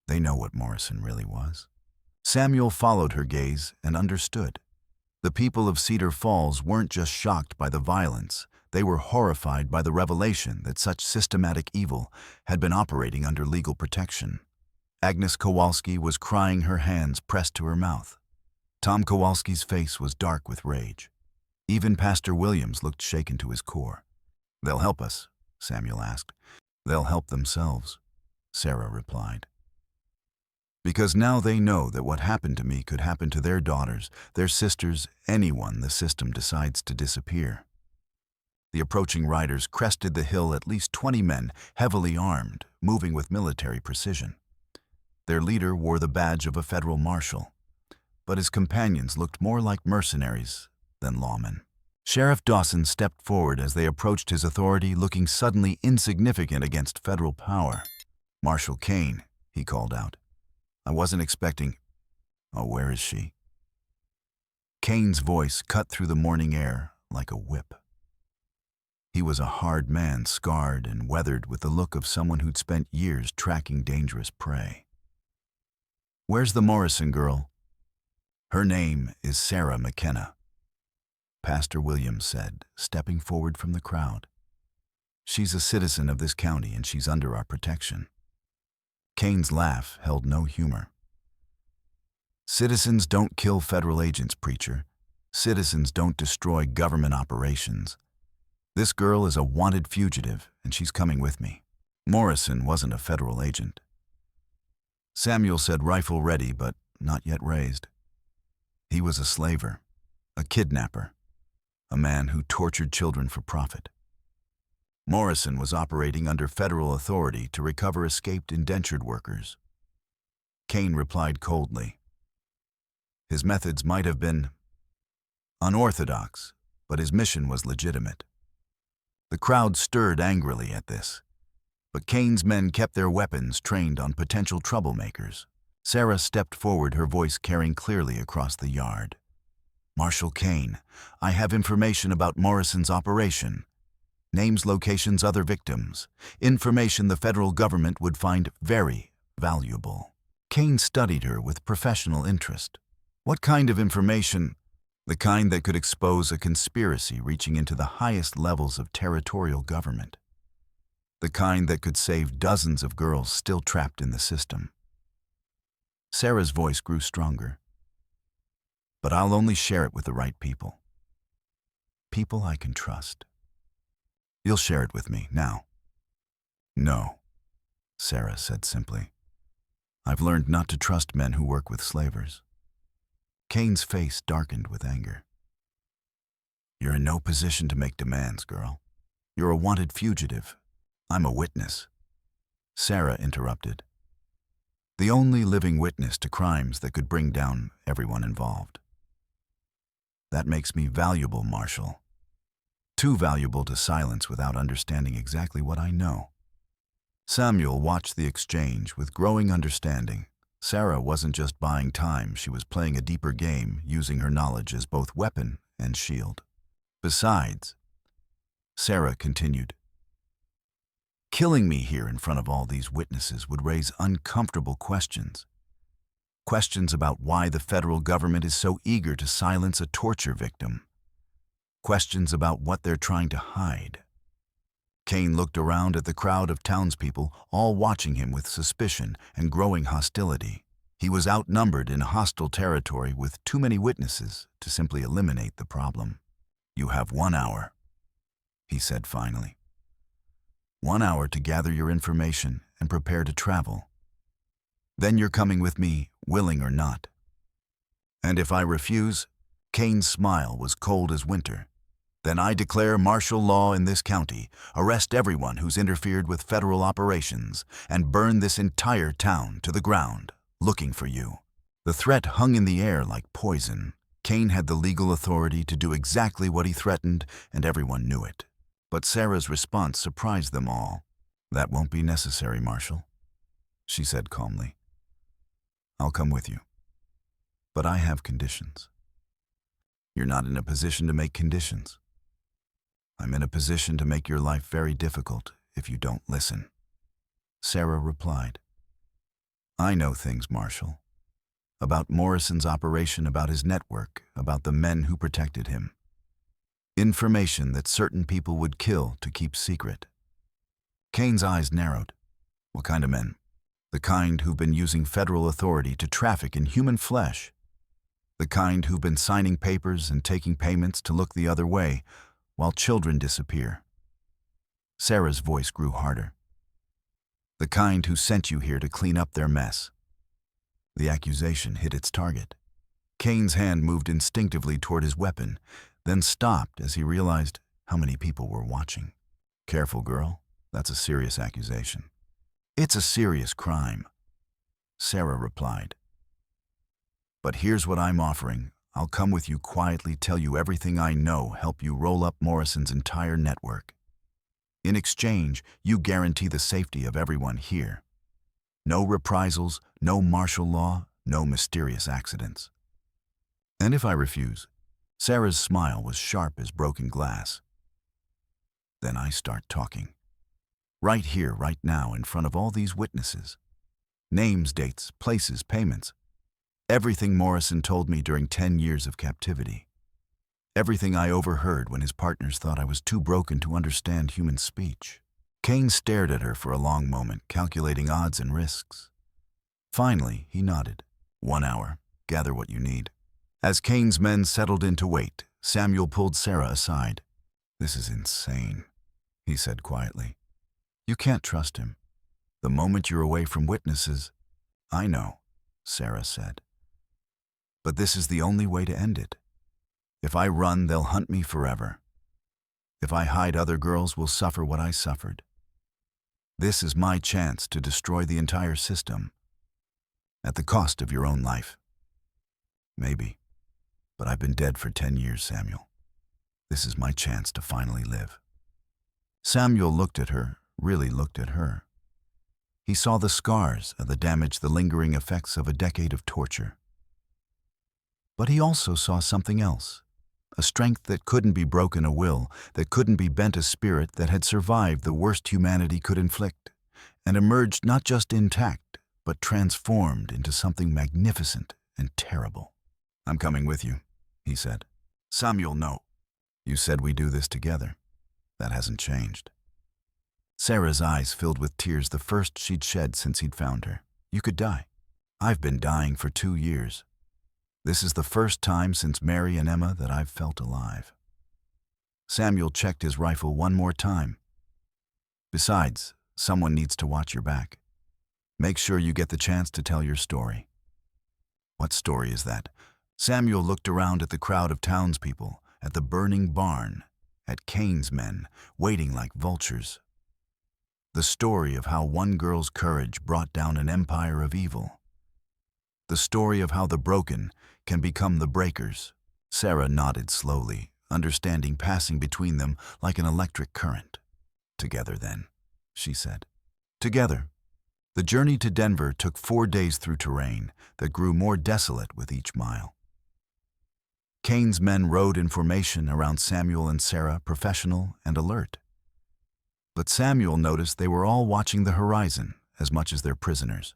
They know what Morrison really was. Samuel followed her gaze and understood. The people of Cedar Falls weren't just shocked by the violence, they were horrified by the revelation that such systematic evil had been operating under legal protection. Agnes Kowalski was crying, her hands pressed to her mouth. Tom Kowalski's face was dark with rage. Even Pastor Williams looked shaken to his core. "They'll help us?" Samuel asked. "They'll help themselves," Sarah replied. "Because now they know that what happened to me could happen to their daughters, their sisters, anyone the system decides to disappear." The approaching riders crested the hill, at least 20 men, heavily armed, moving with military precision. Their leader wore the badge of a federal marshal, but his companions looked more like mercenaries than lawmen. Sheriff Dawson stepped forward as they approached his authority, looking suddenly insignificant against federal power. "Marshal Kane," he called out. "I wasn't expecting—" "Oh, where is she?" Kane's voice cut through the morning air like a whip. He was a hard man, scarred and weathered, with the look of someone who'd spent years tracking dangerous prey. "Where's the Morrison girl?" "Her name is Sarah McKenna," Pastor Williams said, stepping forward from the crowd. "She's a citizen of this county and she's under our protection." Kane's laugh held no humor. "Citizens don't kill federal agents, preacher. Citizens don't destroy government operations. This girl is a wanted fugitive, and she's coming with me." Morrison wasn't a federal agent. Samuel said, rifle ready but not yet raised. He was a slaver, a kidnapper, a man who tortured children for profit. Morrison was operating under federal authority to recover escaped indentured workers. Kane replied coldly. His methods might have been unorthodox, but his mission was legitimate. The crowd stirred angrily at this, but Kane's men kept their weapons trained on potential troublemakers. Sarah stepped forward, her voice carrying clearly across the yard. "Marshal Kane, I have information about Morrison's operation. Names, locations, other victims. Information the federal government would find very valuable." Kane studied her with professional interest. "What kind of information?" "The kind that could expose a conspiracy reaching into the highest levels of territorial government. The kind that could save dozens of girls still trapped in the system." Sarah's voice grew stronger. "But I'll only share it with the right people. People I can trust. You'll share it with me now." "No," Sarah said simply. "I've learned not to trust men who work with slavers." Kane's face darkened with anger. "You're in no position to make demands, girl. You're a wanted fugitive. I'm a witness." Sarah interrupted. "The only living witness to crimes that could bring down everyone involved. That makes me valuable, Marshal. Too valuable to silence without understanding exactly what I know." Samuel watched the exchange with growing understanding. Sarah wasn't just buying time, she was playing a deeper game, using her knowledge as both weapon and shield. "Besides," Sarah continued, "killing me here in front of all these witnesses would raise uncomfortable questions. Questions about why the federal government is so eager to silence a torture victim. Questions about what they're trying to hide." Kane looked around at the crowd of townspeople, all watching him with suspicion and growing hostility. He was outnumbered in hostile territory with too many witnesses to simply eliminate the problem. "You have 1 hour," he said finally. 1 hour to gather your information and prepare to travel. Then you're coming with me, willing or not. And if I refuse," Kane's smile was cold as winter, "then I declare martial law in this county, arrest everyone who's interfered with federal operations, and burn this entire town to the ground, looking for you." The threat hung in the air like poison. Kane had the legal authority to do exactly what he threatened, and everyone knew it. But Sarah's response surprised them all. "That won't be necessary, Marshal," she said calmly. "I'll come with you. But I have conditions." "You're not in a position to make conditions." "I'm in a position to make your life very difficult if you don't listen," Sarah replied. "I know things, Marshal. about Morrison's operation, about his network, about the men who protected him. Information that certain people would kill to keep secret. Kane's eyes narrowed. What kind of men? The kind who've been using federal authority to traffic in human flesh. The kind who've been signing papers and taking payments to look the other way while children disappear. Sarah's voice grew harder. The kind who sent you here to clean up their mess. The accusation hit its target. Kane's hand moved instinctively toward his weapon, then stopped as he realized how many people were watching. Careful, girl. That's a serious accusation. It's a serious crime, Sarah replied. But here's what I'm offering. I'll come with you quietly, tell you everything I know, help you roll up Morrison's entire network. In exchange, you guarantee the safety of everyone here. No reprisals, no martial law, no mysterious accidents. And if I refuse? Sarah's smile was sharp as broken glass. Then I start talking. Right here, right now, in front of all these witnesses. Names, dates, places, payments. Everything Morrison told me during 10 years of captivity. Everything I overheard when his partners thought I was too broken to understand human speech. Kane stared at her for a long moment, calculating odds and risks. Finally, he nodded. 1 hour. Gather what you need. As Kane's men settled in to wait, Samuel pulled Sarah aside. This is insane, he said quietly. You can't trust him. The moment you're away from witnesses, I know, Sarah said. But this is the only way to end it. If I run, they'll hunt me forever. If I hide, other girls will suffer what I suffered. This is my chance to destroy the entire system. At the cost of your own life. Maybe. But I've been dead for 10 years, Samuel. This is my chance to finally live. Samuel looked at her, really looked at her. He saw the scars of the damage, the lingering effects of a decade of torture. But he also saw something else. A strength that couldn't be broken, a will that couldn't be bent, a spirit that had survived the worst humanity could inflict, and emerged not just intact, but transformed into something magnificent and terrible. I'm coming with you, he said. Samuel, no. You said we do this together. That hasn't changed. Sarah's eyes filled with tears, the first she'd shed since he'd found her. You could die. I've been dying for 2 years. This is the first time since Mary and Emma that I've felt alive. Samuel checked his rifle one more time. Besides, someone needs to watch your back. Make sure you get the chance to tell your story. What story is that? Samuel looked around at the crowd of townspeople, at the burning barn, at Kane's men, waiting like vultures. The story of how one girl's courage brought down an empire of evil. The story of how the broken can become the breakers. Sarah nodded slowly, understanding passing between them like an electric current. Together then, she said. Together. The journey to Denver took 4 days through terrain that grew more desolate with each mile. Kane's men rode in formation around Samuel and Sarah, professional and alert. But Samuel noticed they were all watching the horizon as much as their prisoners.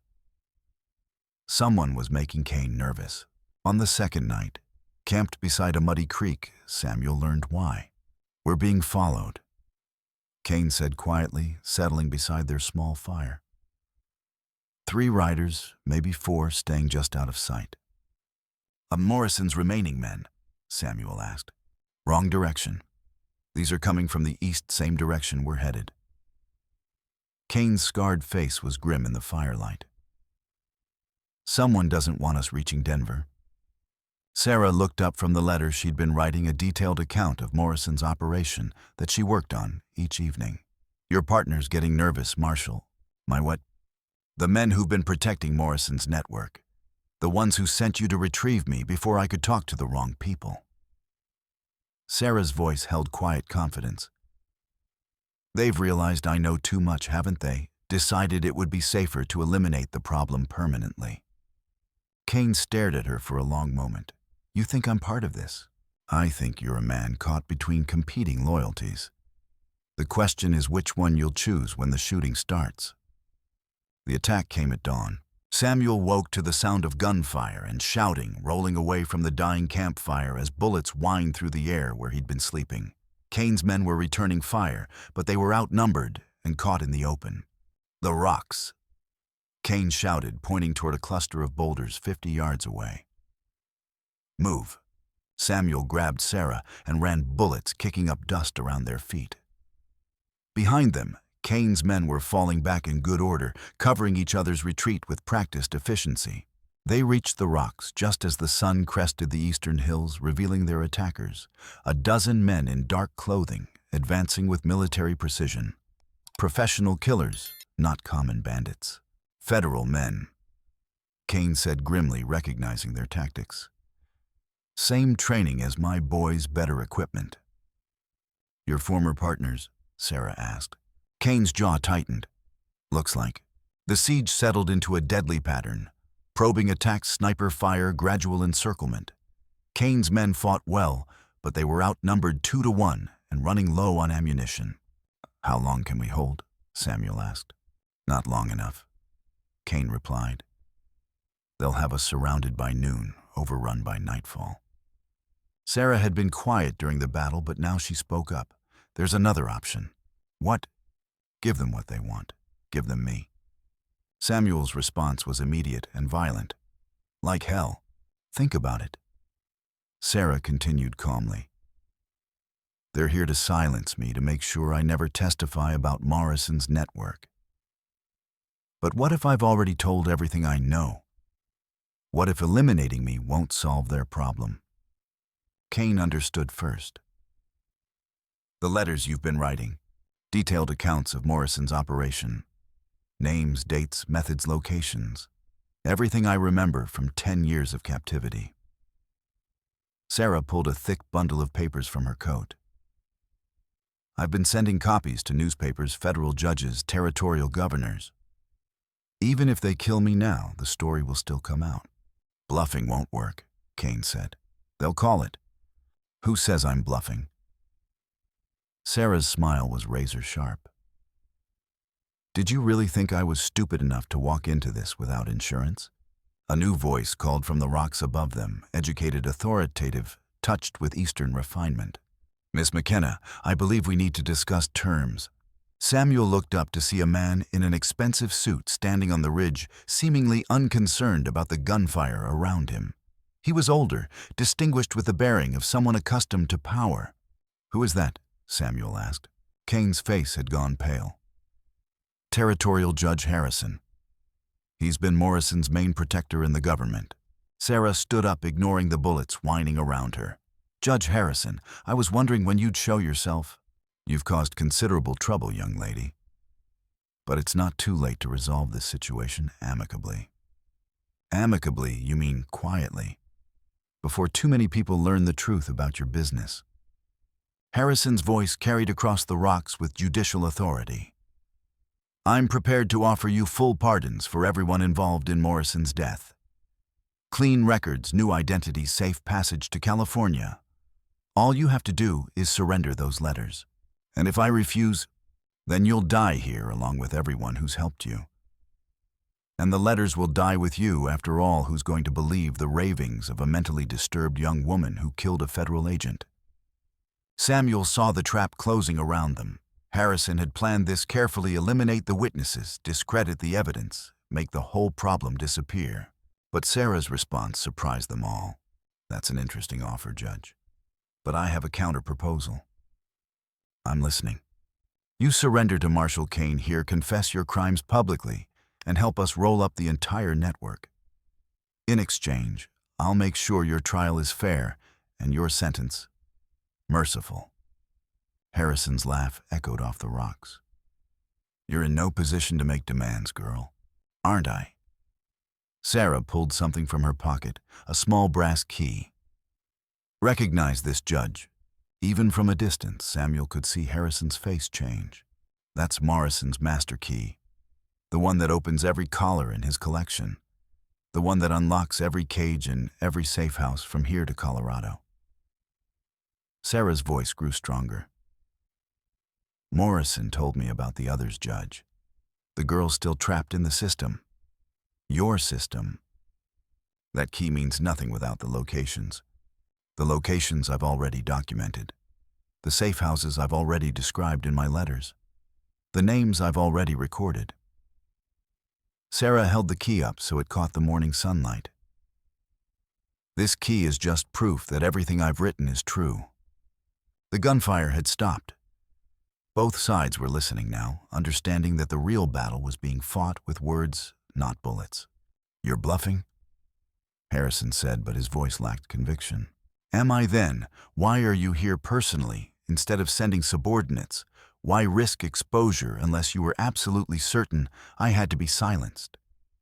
Someone was making Kane nervous. On the second night, camped beside a muddy creek, Samuel learned why. We're being followed, Kane said quietly, settling beside their small fire. 3 riders, maybe 4, staying just out of sight. Of Morrison's remaining men, Samuel asked. Wrong direction. These are coming from the east, same direction we're headed. Kane's scarred face was grim in the firelight. Someone doesn't want us reaching Denver. Sarah looked up from the letter she'd been writing, a detailed account of Morrison's operation that she worked on each evening. Your partner's getting nervous, Marshall. My what? The men who've been protecting Morrison's network. The ones who sent you to retrieve me before I could talk to the wrong people. Sarah's voice held quiet confidence. They've realized I know too much, haven't they? Decided it would be safer to eliminate the problem permanently. Kane stared at her for a long moment. You think I'm part of this? I think you're a man caught between competing loyalties. The question is which one you'll choose when the shooting starts. The attack came at dawn. Samuel woke to the sound of gunfire and shouting rolling away from the dying campfire as bullets whined through the air where he'd been sleeping. Kane's men were returning fire, but they were outnumbered and caught in the open. "The rocks!" Kane shouted, pointing toward a cluster of boulders 50 yards away. "Move!" Samuel grabbed Sarah and ran, bullets kicking up dust around their feet. Behind them, Kane's men were falling back in good order, covering each other's retreat with practiced efficiency. They reached the rocks just as the sun crested the eastern hills, revealing their attackers, a dozen men in dark clothing, advancing with military precision. Professional killers, not common bandits. Federal men, Kane said grimly, recognizing their tactics. "Same training as my boys, better equipment." "Your former partners?" Sarah asked. Kane's jaw tightened. "Looks like." The siege settled into a deadly pattern. Probing attacks, sniper fire, gradual encirclement. Kane's men fought well, but they were outnumbered 2-1 and running low on ammunition. "How long can we hold?" Samuel asked. "Not long enough," Kane replied. "They'll have us surrounded by noon, overrun by nightfall." Sarah had been quiet during the battle, but now she spoke up. "There's another option." "What?" "Give them what they want. Give them me." Samuel's response was immediate and violent. "Like hell. Think about it." Sarah continued calmly. "They're here to silence me, to make sure I never testify about Morrison's network. But what if I've already told everything I know? What if eliminating me won't solve their problem?" Kane understood first. "The letters you've been writing. Detailed accounts of Morrison's operation. Names, dates, methods, locations. Everything I remember from 10 years of captivity." Sarah pulled a thick bundle of papers from her coat. "I've been sending copies to newspapers, federal judges, territorial governors. Even if they kill me now, the story will still come out." "Bluffing won't work," Kane said. "They'll call it." "Who says I'm bluffing?" Sarah's smile was razor sharp. "Did you really think I was stupid enough to walk into this without insurance?" A new voice called from the rocks above them, educated, authoritative, touched with Eastern refinement. "Miss McKenna, I believe we need to discuss terms." Samuel looked up to see a man in an expensive suit standing on the ridge, seemingly unconcerned about the gunfire around him. He was older, distinguished with the bearing of someone accustomed to power. "Who is that?" Samuel asked. Kane's face had gone pale. "Territorial Judge Harrison. He's been Morrison's main protector in the government." Sarah stood up, ignoring the bullets whining around her. "Judge Harrison, I was wondering when you'd show yourself." "You've caused considerable trouble, young lady. But it's not too late to resolve this situation amicably." "Amicably, you mean quietly, before too many people learn the truth about your business." Harrison's voice carried across the rocks with judicial authority. "I'm prepared to offer you full pardons for everyone involved in Morrison's death. Clean records, new identity, safe passage to California. All you have to do is surrender those letters. And if I refuse, then you'll die here along with everyone who's helped you. And the letters will die with you, after all. Who's going to believe the ravings of a mentally disturbed young woman who killed a federal agent?" Samuel saw the trap closing around them. Harrison had planned this carefully: eliminate the witnesses, discredit the evidence, make the whole problem disappear. But Sarah's response surprised them all. "That's an interesting offer, Judge. But I have a counter-proposal." "I'm listening." "You surrender to Marshal Kane here, confess your crimes publicly, and help us roll up the entire network. In exchange, I'll make sure your trial is fair and your sentence merciful." Harrison's laugh echoed off the rocks. "You're in no position to make demands, girl. Aren't I?" Sarah pulled something from her pocket, a small brass key. "Recognize this, Judge." Even from a distance, Samuel could see Harrison's face change. "That's Morrison's master key. The one that opens every collar in his collection. The one that unlocks every cage in every safe house from here to Colorado." Sarah's voice grew stronger. "Morrison told me about the others, Judge. The girl's still trapped in the system. Your system. That key means nothing without the locations. The locations I've already documented. The safe houses I've already described in my letters. The names I've already recorded. Sarah held the key up so it caught the morning sunlight. This key is just proof that everything I've written is true. The gunfire had stopped. Both sides were listening now, understanding that the real battle was being fought with words, not bullets. You're bluffing? Harrison said, but his voice lacked conviction. Am I then? Why are you here personally, instead of sending subordinates? Why risk exposure unless you were absolutely certain I had to be silenced?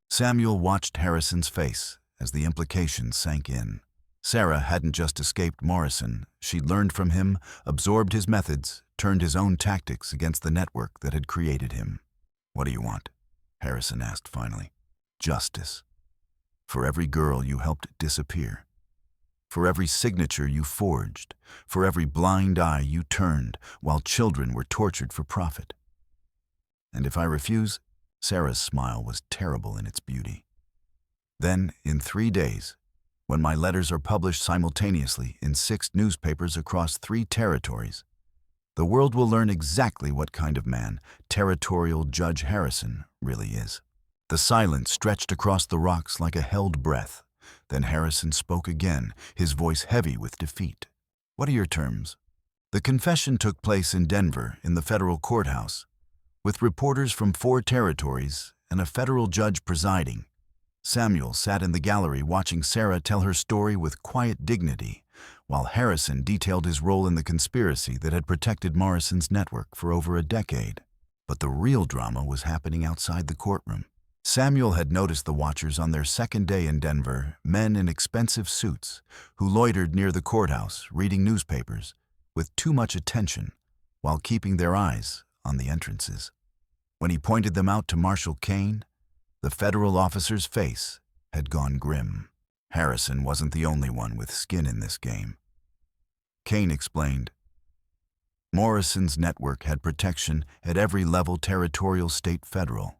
Samuel watched Harrison's face as the implications sank in. Sarah hadn't just escaped Morrison. She'd learned from him, absorbed his methods, turned his own tactics against the network that had created him. What do you want? Harrison asked finally. Justice. For every girl you helped disappear. For every signature you forged. For every blind eye you turned while children were tortured for profit. And if I refuse? Sarah's smile was terrible in its beauty. Then, in 3 days, when my letters are published simultaneously in 6 newspapers across 3 territories, the world will learn exactly what kind of man territorial Judge Harrison really is. The silence stretched across the rocks like a held breath. Then Harrison spoke again, his voice heavy with defeat. What are your terms? The confession took place in Denver, in the federal courthouse, with reporters from 4 territories and a federal judge presiding. Samuel sat in the gallery watching Sarah tell her story with quiet dignity, while Harrison detailed his role in the conspiracy that had protected Morrison's network for over a decade. But the real drama was happening outside the courtroom. Samuel had noticed the watchers on their second day in Denver, men in expensive suits, who loitered near the courthouse, reading newspapers, with too much attention, while keeping their eyes on the entrances. When he pointed them out to Marshal Kane, the federal officer's face had gone grim. Harrison wasn't the only one with skin in this game. Kane explained, Morrison's network had protection at every level, territorial, state, federal.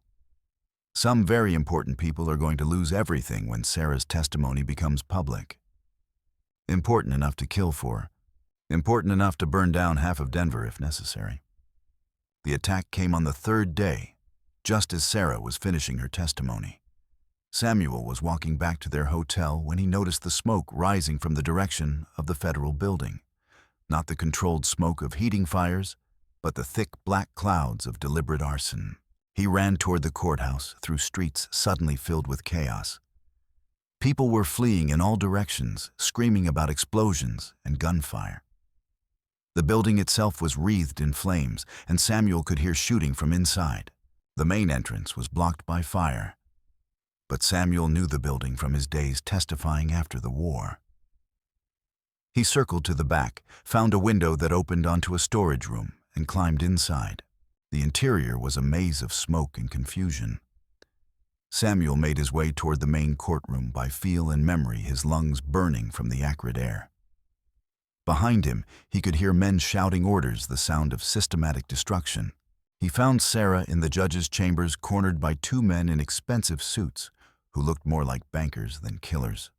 Some very important people are going to lose everything when Sarah's testimony becomes public. Important enough to kill for. Important enough to burn down half of Denver if necessary. The attack came on the 3rd day, just as Sarah was finishing her testimony. Samuel was walking back to their hotel when he noticed the smoke rising from the direction of the federal building. Not the controlled smoke of heating fires, but the thick black clouds of deliberate arson. He ran toward the courthouse through streets suddenly filled with chaos. People were fleeing in all directions, screaming about explosions and gunfire. The building itself was wreathed in flames, and Samuel could hear shooting from inside. The main entrance was blocked by fire. But Samuel knew the building from his days testifying after the war. He circled to the back, found a window that opened onto a storage room, and climbed inside. The interior was a maze of smoke and confusion. Samuel made his way toward the main courtroom by feel and memory, his lungs burning from the acrid air. Behind him, he could hear men shouting orders, the sound of systematic destruction. He found Sarah in the judge's chambers, cornered by 2 men in expensive suits who looked more like bankers than killers.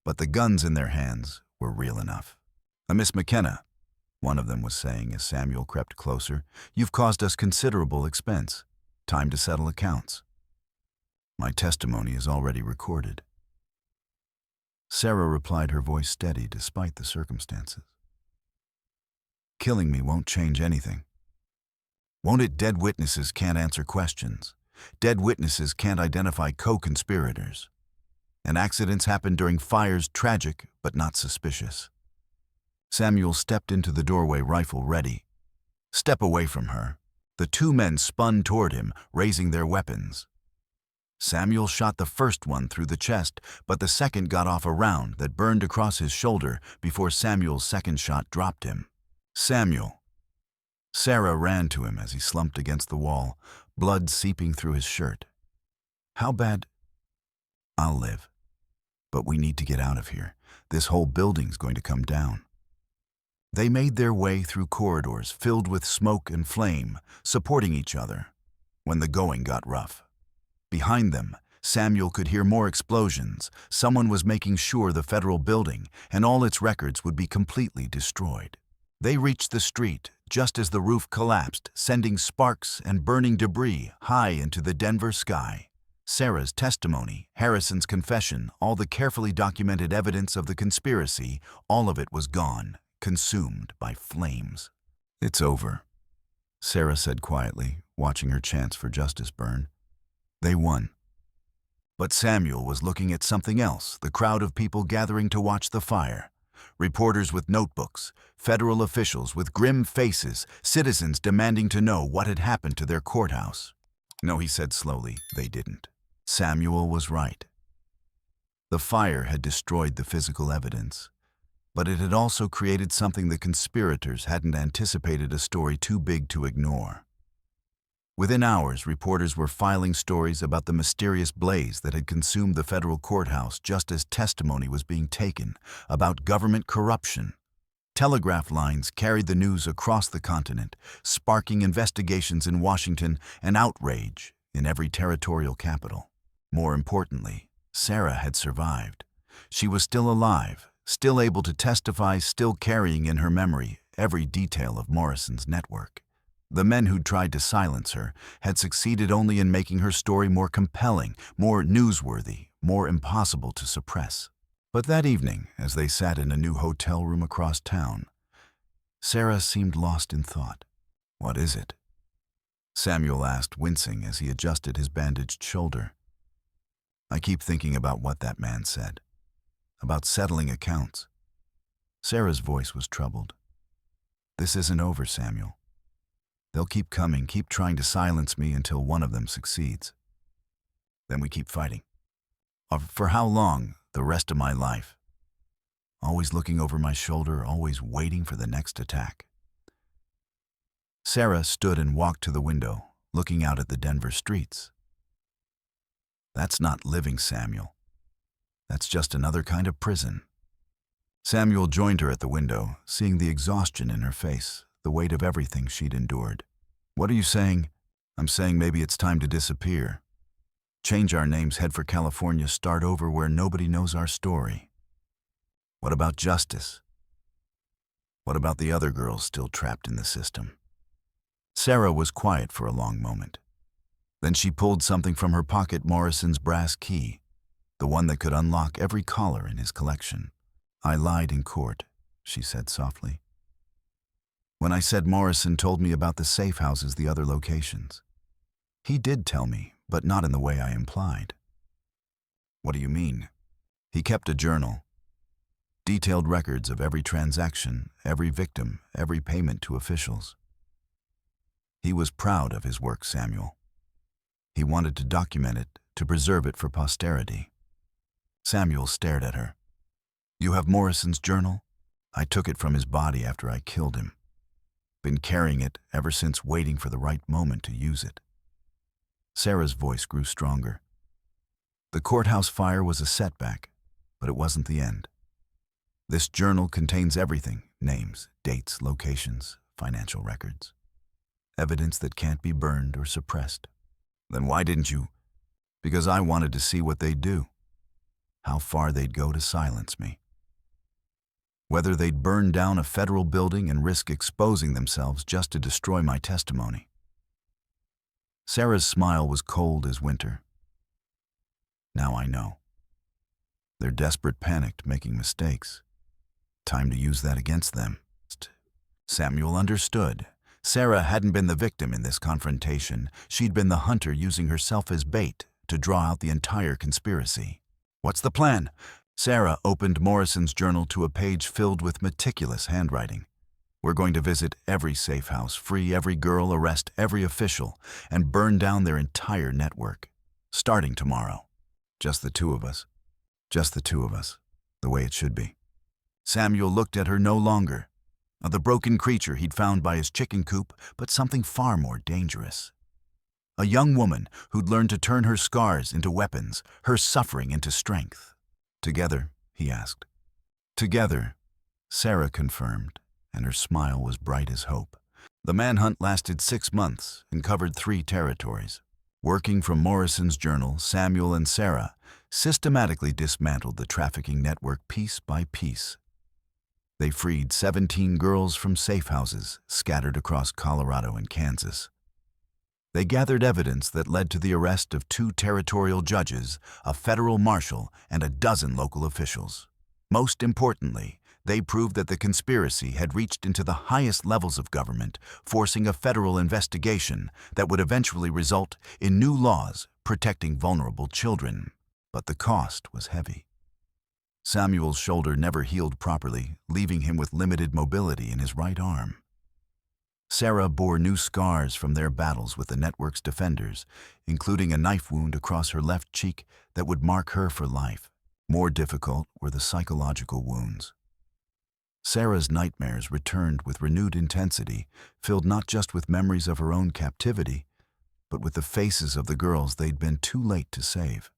But the guns in their hands were real enough. Miss McKenna, one of them was saying as Samuel crept closer, you've caused us considerable expense. Time to settle accounts. My testimony is already recorded. Sarah replied, her voice steady despite the circumstances. Killing me won't change anything. Won't it? Dead witnesses can't answer questions. Dead witnesses can't identify co-conspirators. And accidents happen during fires, tragic but not suspicious. Samuel stepped into the doorway, rifle ready. Step away from her. The 2 men spun toward him, raising their weapons. Samuel shot the first one through the chest, but the second got off a round that burned across his shoulder before Samuel's second shot dropped him. Samuel. Sarah ran to him as he slumped against the wall, blood seeping through his shirt. How bad? I'll live. But we need to get out of here. This whole building's going to come down. They made their way through corridors filled with smoke and flame, supporting each other, when the going got rough. Behind them, Samuel could hear more explosions. Someone was making sure the federal building and all its records would be completely destroyed. They reached the street just as the roof collapsed, sending sparks and burning debris high into the Denver sky. Sarah's testimony, Harrison's confession, all the carefully documented evidence of the conspiracy, all of it was gone, consumed by flames. "It's over," Sarah said quietly, watching her chance for justice burn. They won. But Samuel was looking at something else, the crowd of people gathering to watch the fire. Reporters with notebooks, federal officials with grim faces, citizens demanding to know what had happened to their courthouse. No, he said slowly, they didn't. Samuel was right. The fire had destroyed the physical evidence, but it had also created something the conspirators hadn't anticipated, a story too big to ignore. Within hours, reporters were filing stories about the mysterious blaze that had consumed the federal courthouse just as testimony was being taken, about government corruption. Telegraph lines carried the news across the continent, sparking investigations in Washington and outrage in every territorial capital. More importantly, Sarah had survived. She was still alive, still able to testify, still carrying in her memory every detail of Morrison's network. The men who'd tried to silence her had succeeded only in making her story more compelling, more newsworthy, more impossible to suppress. But that evening, as they sat in a new hotel room across town, Sarah seemed lost in thought. "What is it?" Samuel asked, wincing as he adjusted his bandaged shoulder. "I keep thinking about what that man said, about settling accounts." Sarah's voice was troubled. "This isn't over, Samuel. They'll keep coming, keep trying to silence me until one of them succeeds. Then we keep fighting. For how long? The rest of my life. Always looking over my shoulder, always waiting for the next attack." Sarah stood and walked to the window, looking out at the Denver streets. "That's not living, Samuel. That's just another kind of prison." Samuel joined her at the window, seeing the exhaustion in her face, the weight of everything she'd endured. "What are you saying?" "I'm saying maybe it's time to disappear. Change our names, head for California, start over where nobody knows our story." "What about justice? What about the other girls still trapped in the system?" Sarah was quiet for a long moment. Then she pulled something from her pocket, Morrison's brass key, the one that could unlock every collar in his collection. "I lied in court," she said softly. "When I said Morrison told me about the safe houses, the other locations. He did tell me, but not in the way I implied." "What do you mean?" "He kept a journal. Detailed records of every transaction, every victim, every payment to officials. He was proud of his work, Samuel. He wanted to document it, to preserve it for posterity." Samuel stared at her. "You have Morrison's journal?" "I took it from his body after I killed him. Been carrying it ever since, waiting for the right moment to use it." Sarah's voice grew stronger. "The courthouse fire was a setback, but it wasn't the end. This journal contains everything: names, dates, locations, financial records. Evidence that can't be burned or suppressed." "Then why didn't you?" "Because I wanted to see what they'd do. How far they'd go to silence me. Whether they'd burn down a federal building and risk exposing themselves just to destroy my testimony." Sarah's smile was cold as winter. "Now I know. They're desperate, panicked, making mistakes. Time to use that against them." Samuel understood. Sarah hadn't been the victim in this confrontation. She'd been the hunter, using herself as bait to draw out the entire conspiracy. "What's the plan?" Sarah opened Morrison's journal to a page filled with meticulous handwriting. "We're going to visit every safe house, free every girl, arrest every official, and burn down their entire network. Starting tomorrow. Just the two of us. Just the two of us. The way it should be." Samuel looked at her no longer. The broken creature he'd found by his chicken coop, but something far more dangerous. A young woman who'd learned to turn her scars into weapons, her suffering into strength. "Together?" he asked. "Together," Sarah confirmed, and her smile was bright as hope. The manhunt lasted 6 months and covered 3 territories. Working from Morrison's journal, Samuel and Sarah systematically dismantled the trafficking network piece by piece. They freed 17 girls from safe houses scattered across Colorado and Kansas. They gathered evidence that led to the arrest of 2 territorial judges, a federal marshal, and a dozen local officials. Most importantly, they proved that the conspiracy had reached into the highest levels of government, forcing a federal investigation that would eventually result in new laws protecting vulnerable children. But the cost was heavy. Samuel's shoulder never healed properly, leaving him with limited mobility in his right arm. Sarah bore new scars from their battles with the network's defenders, including a knife wound across her left cheek that would mark her for life. More difficult were the psychological wounds. Sarah's nightmares returned with renewed intensity, filled not just with memories of her own captivity, but with the faces of the girls they'd been too late to save.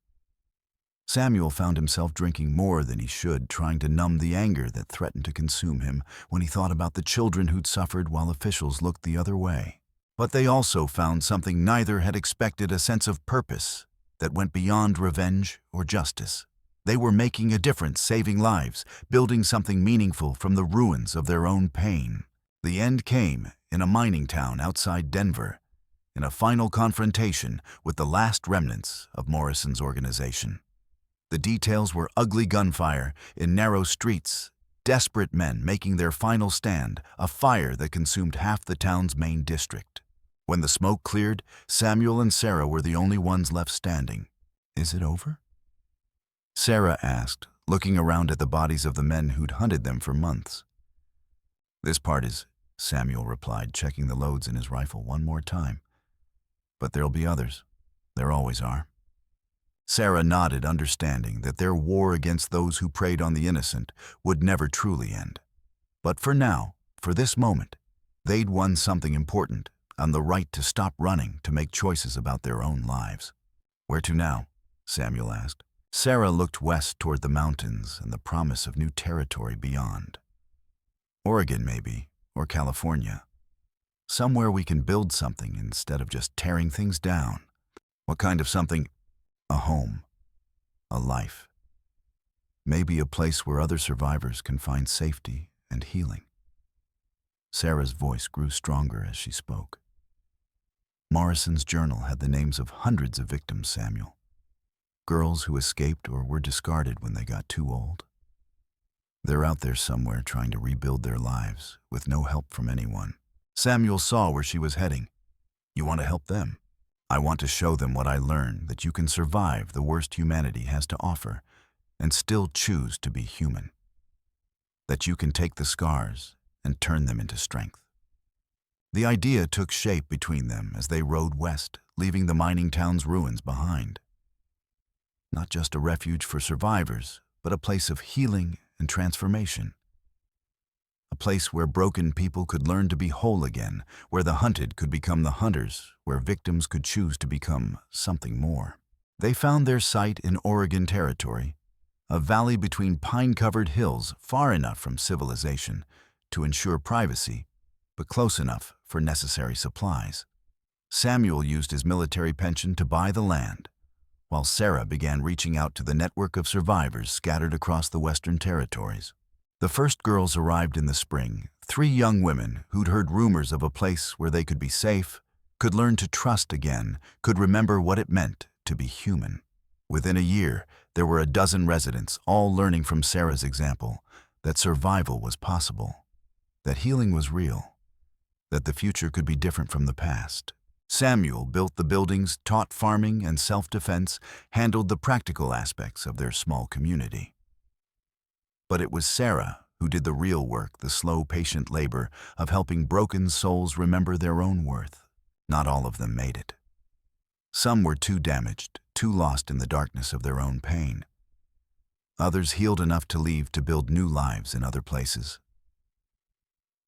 Samuel found himself drinking more than he should, trying to numb the anger that threatened to consume him when he thought about the children who'd suffered while officials looked the other way. But they also found something neither had expected, a sense of purpose that went beyond revenge or justice. They were making a difference, saving lives, building something meaningful from the ruins of their own pain. The end came in a mining town outside Denver, in a final confrontation with the last remnants of Morrison's organization. The details were ugly gunfire in narrow streets, desperate men making their final stand, a fire that consumed half the town's main district. When the smoke cleared, Samuel and Sarah were the only ones left standing. "Is it over?" Sarah asked, looking around at the bodies of the men who'd hunted them for months. "This part is," Samuel replied, checking the loads in his rifle one more time. "But there'll be others. There always are." Sarah nodded, understanding that their war against those who preyed on the innocent would never truly end. But for now, for this moment, they'd won something important, and the right to stop running, to make choices about their own lives. "Where to now?" Samuel asked. Sarah looked west toward the mountains and the promise of new territory beyond. "Oregon, maybe, or California. Somewhere we can build something instead of just tearing things down." "What kind of something?" "A home. A life. Maybe a place where other survivors can find safety and healing." Sarah's voice grew stronger as she spoke. Morrison's journal had the names of hundreds of victims, Samuel. Girls who escaped or were discarded when they got too old. They're out there somewhere trying to rebuild their lives with no help from anyone. Samuel saw where she was heading. "You want to help them? I want to show them what I learned, that you can survive the worst humanity has to offer and still choose to be human. That you can take the scars and turn them into strength." The idea took shape between them as they rode west, leaving the mining town's ruins behind. Not just a refuge for survivors, but a place of healing and transformation. A place where broken people could learn to be whole again, where the hunted could become the hunters, where victims could choose to become something more. They found their site in Oregon Territory, a valley between pine-covered hills far enough from civilization to ensure privacy, but close enough for necessary supplies. Samuel used his military pension to buy the land, while Sarah began reaching out to the network of survivors scattered across the Western Territories. The first girls arrived in the spring, 3 young women who'd heard rumors of a place where they could be safe, could learn to trust again, could remember what it meant to be human. Within a year, there were a dozen residents, all learning from Sarah's example, that survival was possible, that healing was real, that the future could be different from the past. Samuel built the buildings, taught farming and self-defense, handled the practical aspects of their small community. But it was Sarah who did the real work, the slow, patient labor of helping broken souls remember their own worth. Not all of them made it. Some were too damaged, too lost in the darkness of their own pain. Others healed enough to leave to build new lives in other places.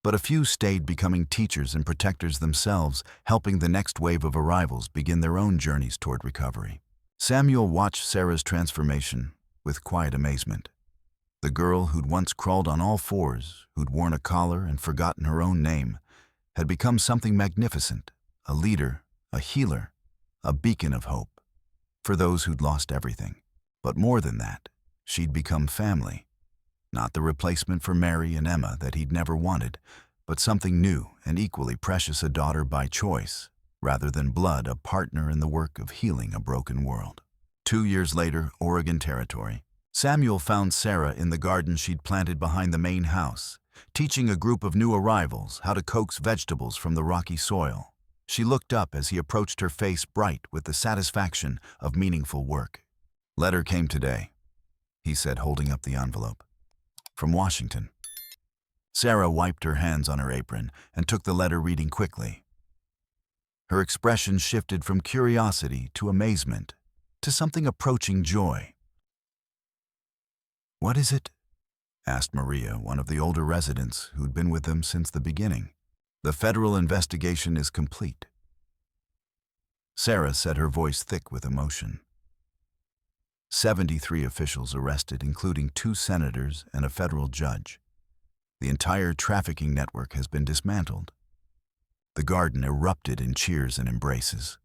But a few stayed, becoming teachers and protectors themselves, helping the next wave of arrivals begin their own journeys toward recovery. Samuel watched Sarah's transformation with quiet amazement. The girl who'd once crawled on all fours, who'd worn a collar and forgotten her own name, had become something magnificent, a leader, a healer, a beacon of hope for those who'd lost everything. But more than that, she'd become family. Not the replacement for Mary and Emma that he'd never wanted, but something new and equally precious, a daughter by choice, rather than blood, a partner in the work of healing a broken world. 2 years later, Oregon Territory. Samuel found Sarah in the garden she'd planted behind the main house, teaching a group of new arrivals how to coax vegetables from the rocky soil. She looked up as he approached, her face bright with the satisfaction of meaningful work. "Letter came today," he said, holding up the envelope. "From Washington." Sarah wiped her hands on her apron and took the letter, reading quickly. Her expression shifted from curiosity to amazement to something approaching joy. "What is it?" asked Maria, one of the older residents who'd been with them since the beginning. "The federal investigation is complete," Sarah said, her voice thick with emotion. 73 officials arrested, including 2 senators and a federal judge. The entire trafficking network has been dismantled. The garden erupted in cheers and embraces.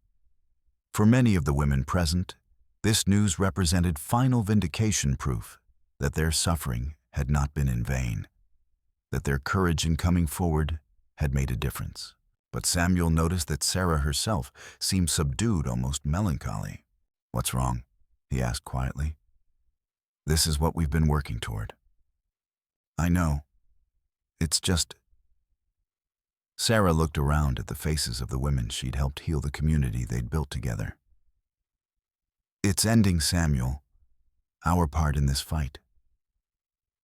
For many of the women present, this news represented final vindication, proof that their suffering had not been in vain, that their courage in coming forward had made a difference. But Samuel noticed that Sarah herself seemed subdued, almost melancholy. "What's wrong?" he asked quietly. "This is what we've been working toward." "I know. It's just..." Sarah looked around at the faces of the women she'd helped heal the community they'd built together. "It's ending, Samuel. Our part in this fight.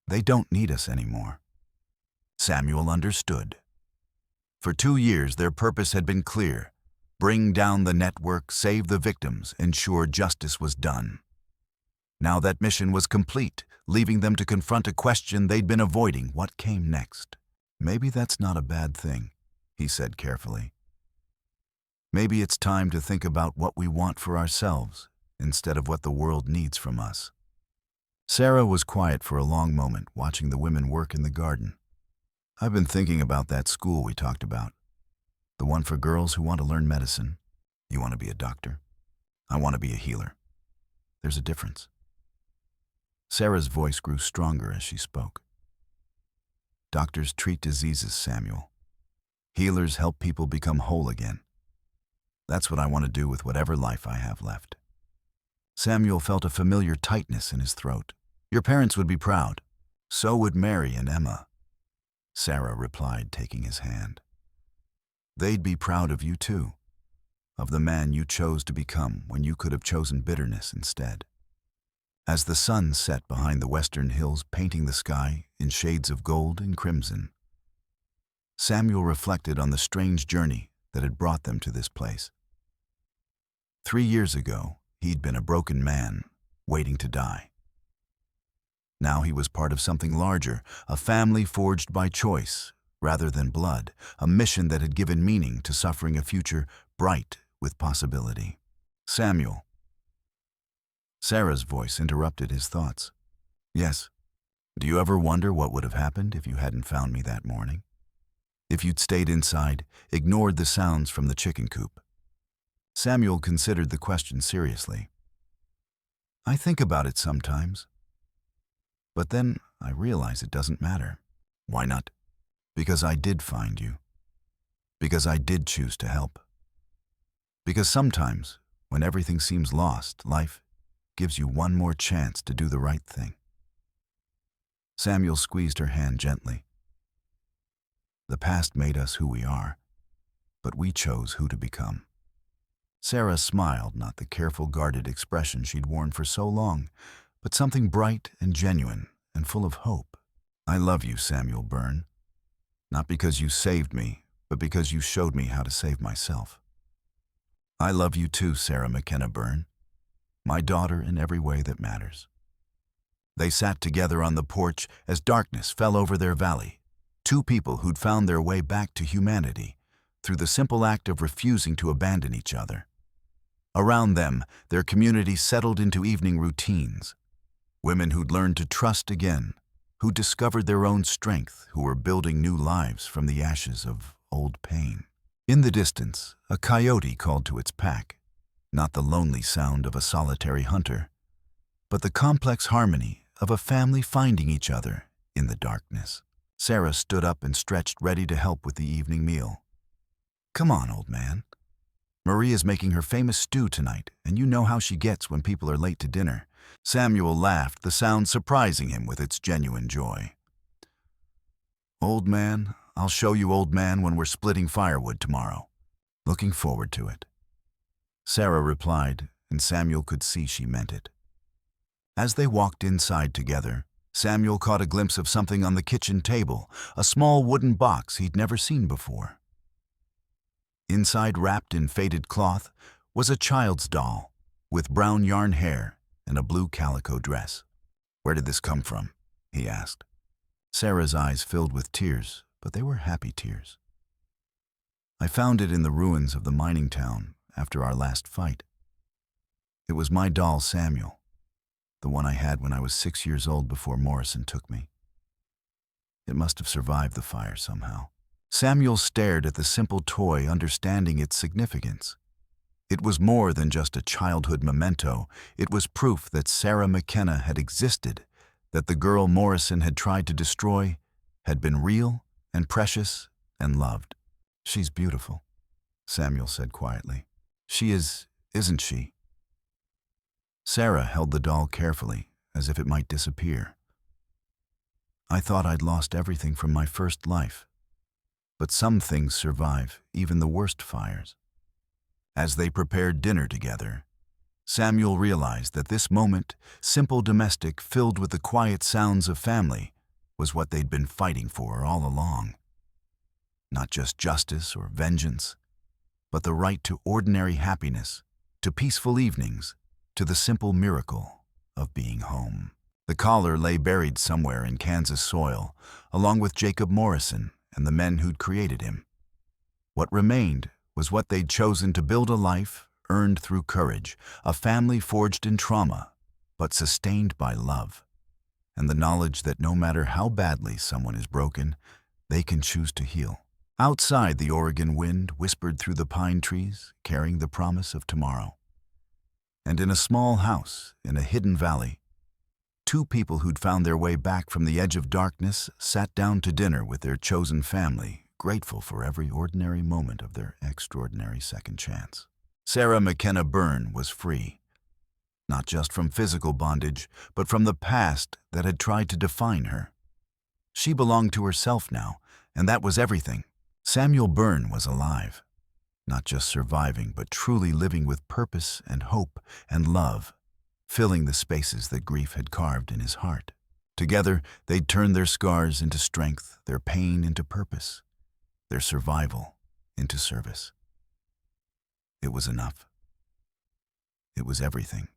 They don't need us anymore." Samuel understood. For 2 years, their purpose had been clear: bring down the network, save the victims, ensure justice was done. Now that mission was complete, leaving them to confront a question they'd been avoiding: what came next? "Maybe that's not a bad thing," he said carefully. "Maybe it's time to think about what we want for ourselves instead of what the world needs from us." Sarah was quiet for a long moment, watching the women work in the garden. "I've been thinking about that school we talked about. The one for girls who want to learn medicine. You want to be a doctor. I want to be a healer. There's a difference." Sarah's voice grew stronger as she spoke. "Doctors treat diseases, Samuel. Healers help people become whole again. That's what I want to do with whatever life I have left." Samuel felt a familiar tightness in his throat. "Your parents would be proud. So would Mary and Emma," Sarah replied, taking his hand. "They'd be proud of you too, of the man you chose to become when you could have chosen bitterness instead." As the sun set behind the western hills, painting the sky in shades of gold and crimson, Samuel reflected on the strange journey that had brought them to this place. 3 years ago, he'd been a broken man, waiting to die. Now he was part of something larger, a family forged by choice rather than blood, a mission that had given meaning to suffering, a future bright with possibility. "Samuel." Sarah's voice interrupted his thoughts. "Yes. Do you ever wonder what would have happened if you hadn't found me that morning? If you'd stayed inside, ignored the sounds from the chicken coop?" Samuel considered the question seriously. "I think about it sometimes. But then I realize it doesn't matter." "Why not?" "Because I did find you. Because I did choose to help. Because sometimes, when everything seems lost, life gives you one more chance to do the right thing." Samuel squeezed her hand gently. "The past made us who we are, but we chose who to become." Sarah smiled, not the careful, guarded expression she'd worn for so long, but something bright and genuine and full of hope. "I love you, Samuel Byrne. Not because you saved me, but because you showed me how to save myself." "I love you too, Sarah McKenna Byrne, my daughter in every way that matters." They sat together on the porch as darkness fell over their valley, 2 people who'd found their way back to humanity through the simple act of refusing to abandon each other. Around them, their community settled into evening routines. Women who'd learned to trust again, who discovered their own strength, who were building new lives from the ashes of old pain. In the distance, a coyote called to its pack. not the lonely sound of a solitary hunter, but the complex harmony of a family finding each other in the darkness. Sarah stood up and stretched, ready to help with the evening meal. "Come on, old man. Marie is making her famous stew tonight, and you know how she gets when people are late to dinner." Samuel laughed, the sound surprising him with its genuine joy. "Old man, I'll show you, old man, when we're splitting firewood tomorrow. Looking forward to it." Sarah replied, and Samuel could see she meant it. As they walked inside together, Samuel caught a glimpse of something on the kitchen table, a small wooden box he'd never seen before. Inside, wrapped in faded cloth, was a child's doll with brown yarn hair and a blue calico dress. "Where did this come from?" he asked. Sarah's eyes filled with tears, but they were happy tears. "I found it in the ruins of the mining town after our last fight. It was my doll, Samuel, the one I had when I was 6 years old before Morrison took me. It must have survived the fire somehow." Samuel stared at the simple toy, understanding its significance. It was more than just a childhood memento. It was proof that Sarah McKenna had existed, that the girl Morrison had tried to destroy had been real and precious and loved. "She's beautiful," Samuel said quietly. "She is, isn't she?" Sarah held the doll carefully, as if it might disappear. "I thought I'd lost everything from my first life. But some things survive even the worst fires." As they prepared dinner together, Samuel realized that this moment, simple, domestic, filled with the quiet sounds of family, was what they'd been fighting for all along. Not just justice or vengeance, but the right to ordinary happiness, to peaceful evenings, to the simple miracle of being home. The collar lay buried somewhere in Kansas soil, along with Jacob Morrison and the men who'd created him. What remained was what they'd chosen to build: a life earned through courage, a family forged in trauma, but sustained by love, and the knowledge that no matter how badly someone is broken, they can choose to heal. Outside, the Oregon wind whispered through the pine trees, carrying the promise of tomorrow. And in a small house in a hidden valley, two people who'd found their way back from the edge of darkness sat down to dinner with their chosen family, grateful for every ordinary moment of their extraordinary second chance. Sarah McKenna Byrne was free, not just from physical bondage, but from the past that had tried to define her. She belonged to herself now, and that was everything. Samuel Byrne was alive, not just surviving, but truly living with purpose and hope and love, filling the spaces that grief had carved in his heart. Together, they'd turned their scars into strength, their pain into purpose, their survival into service. It was enough. It was everything.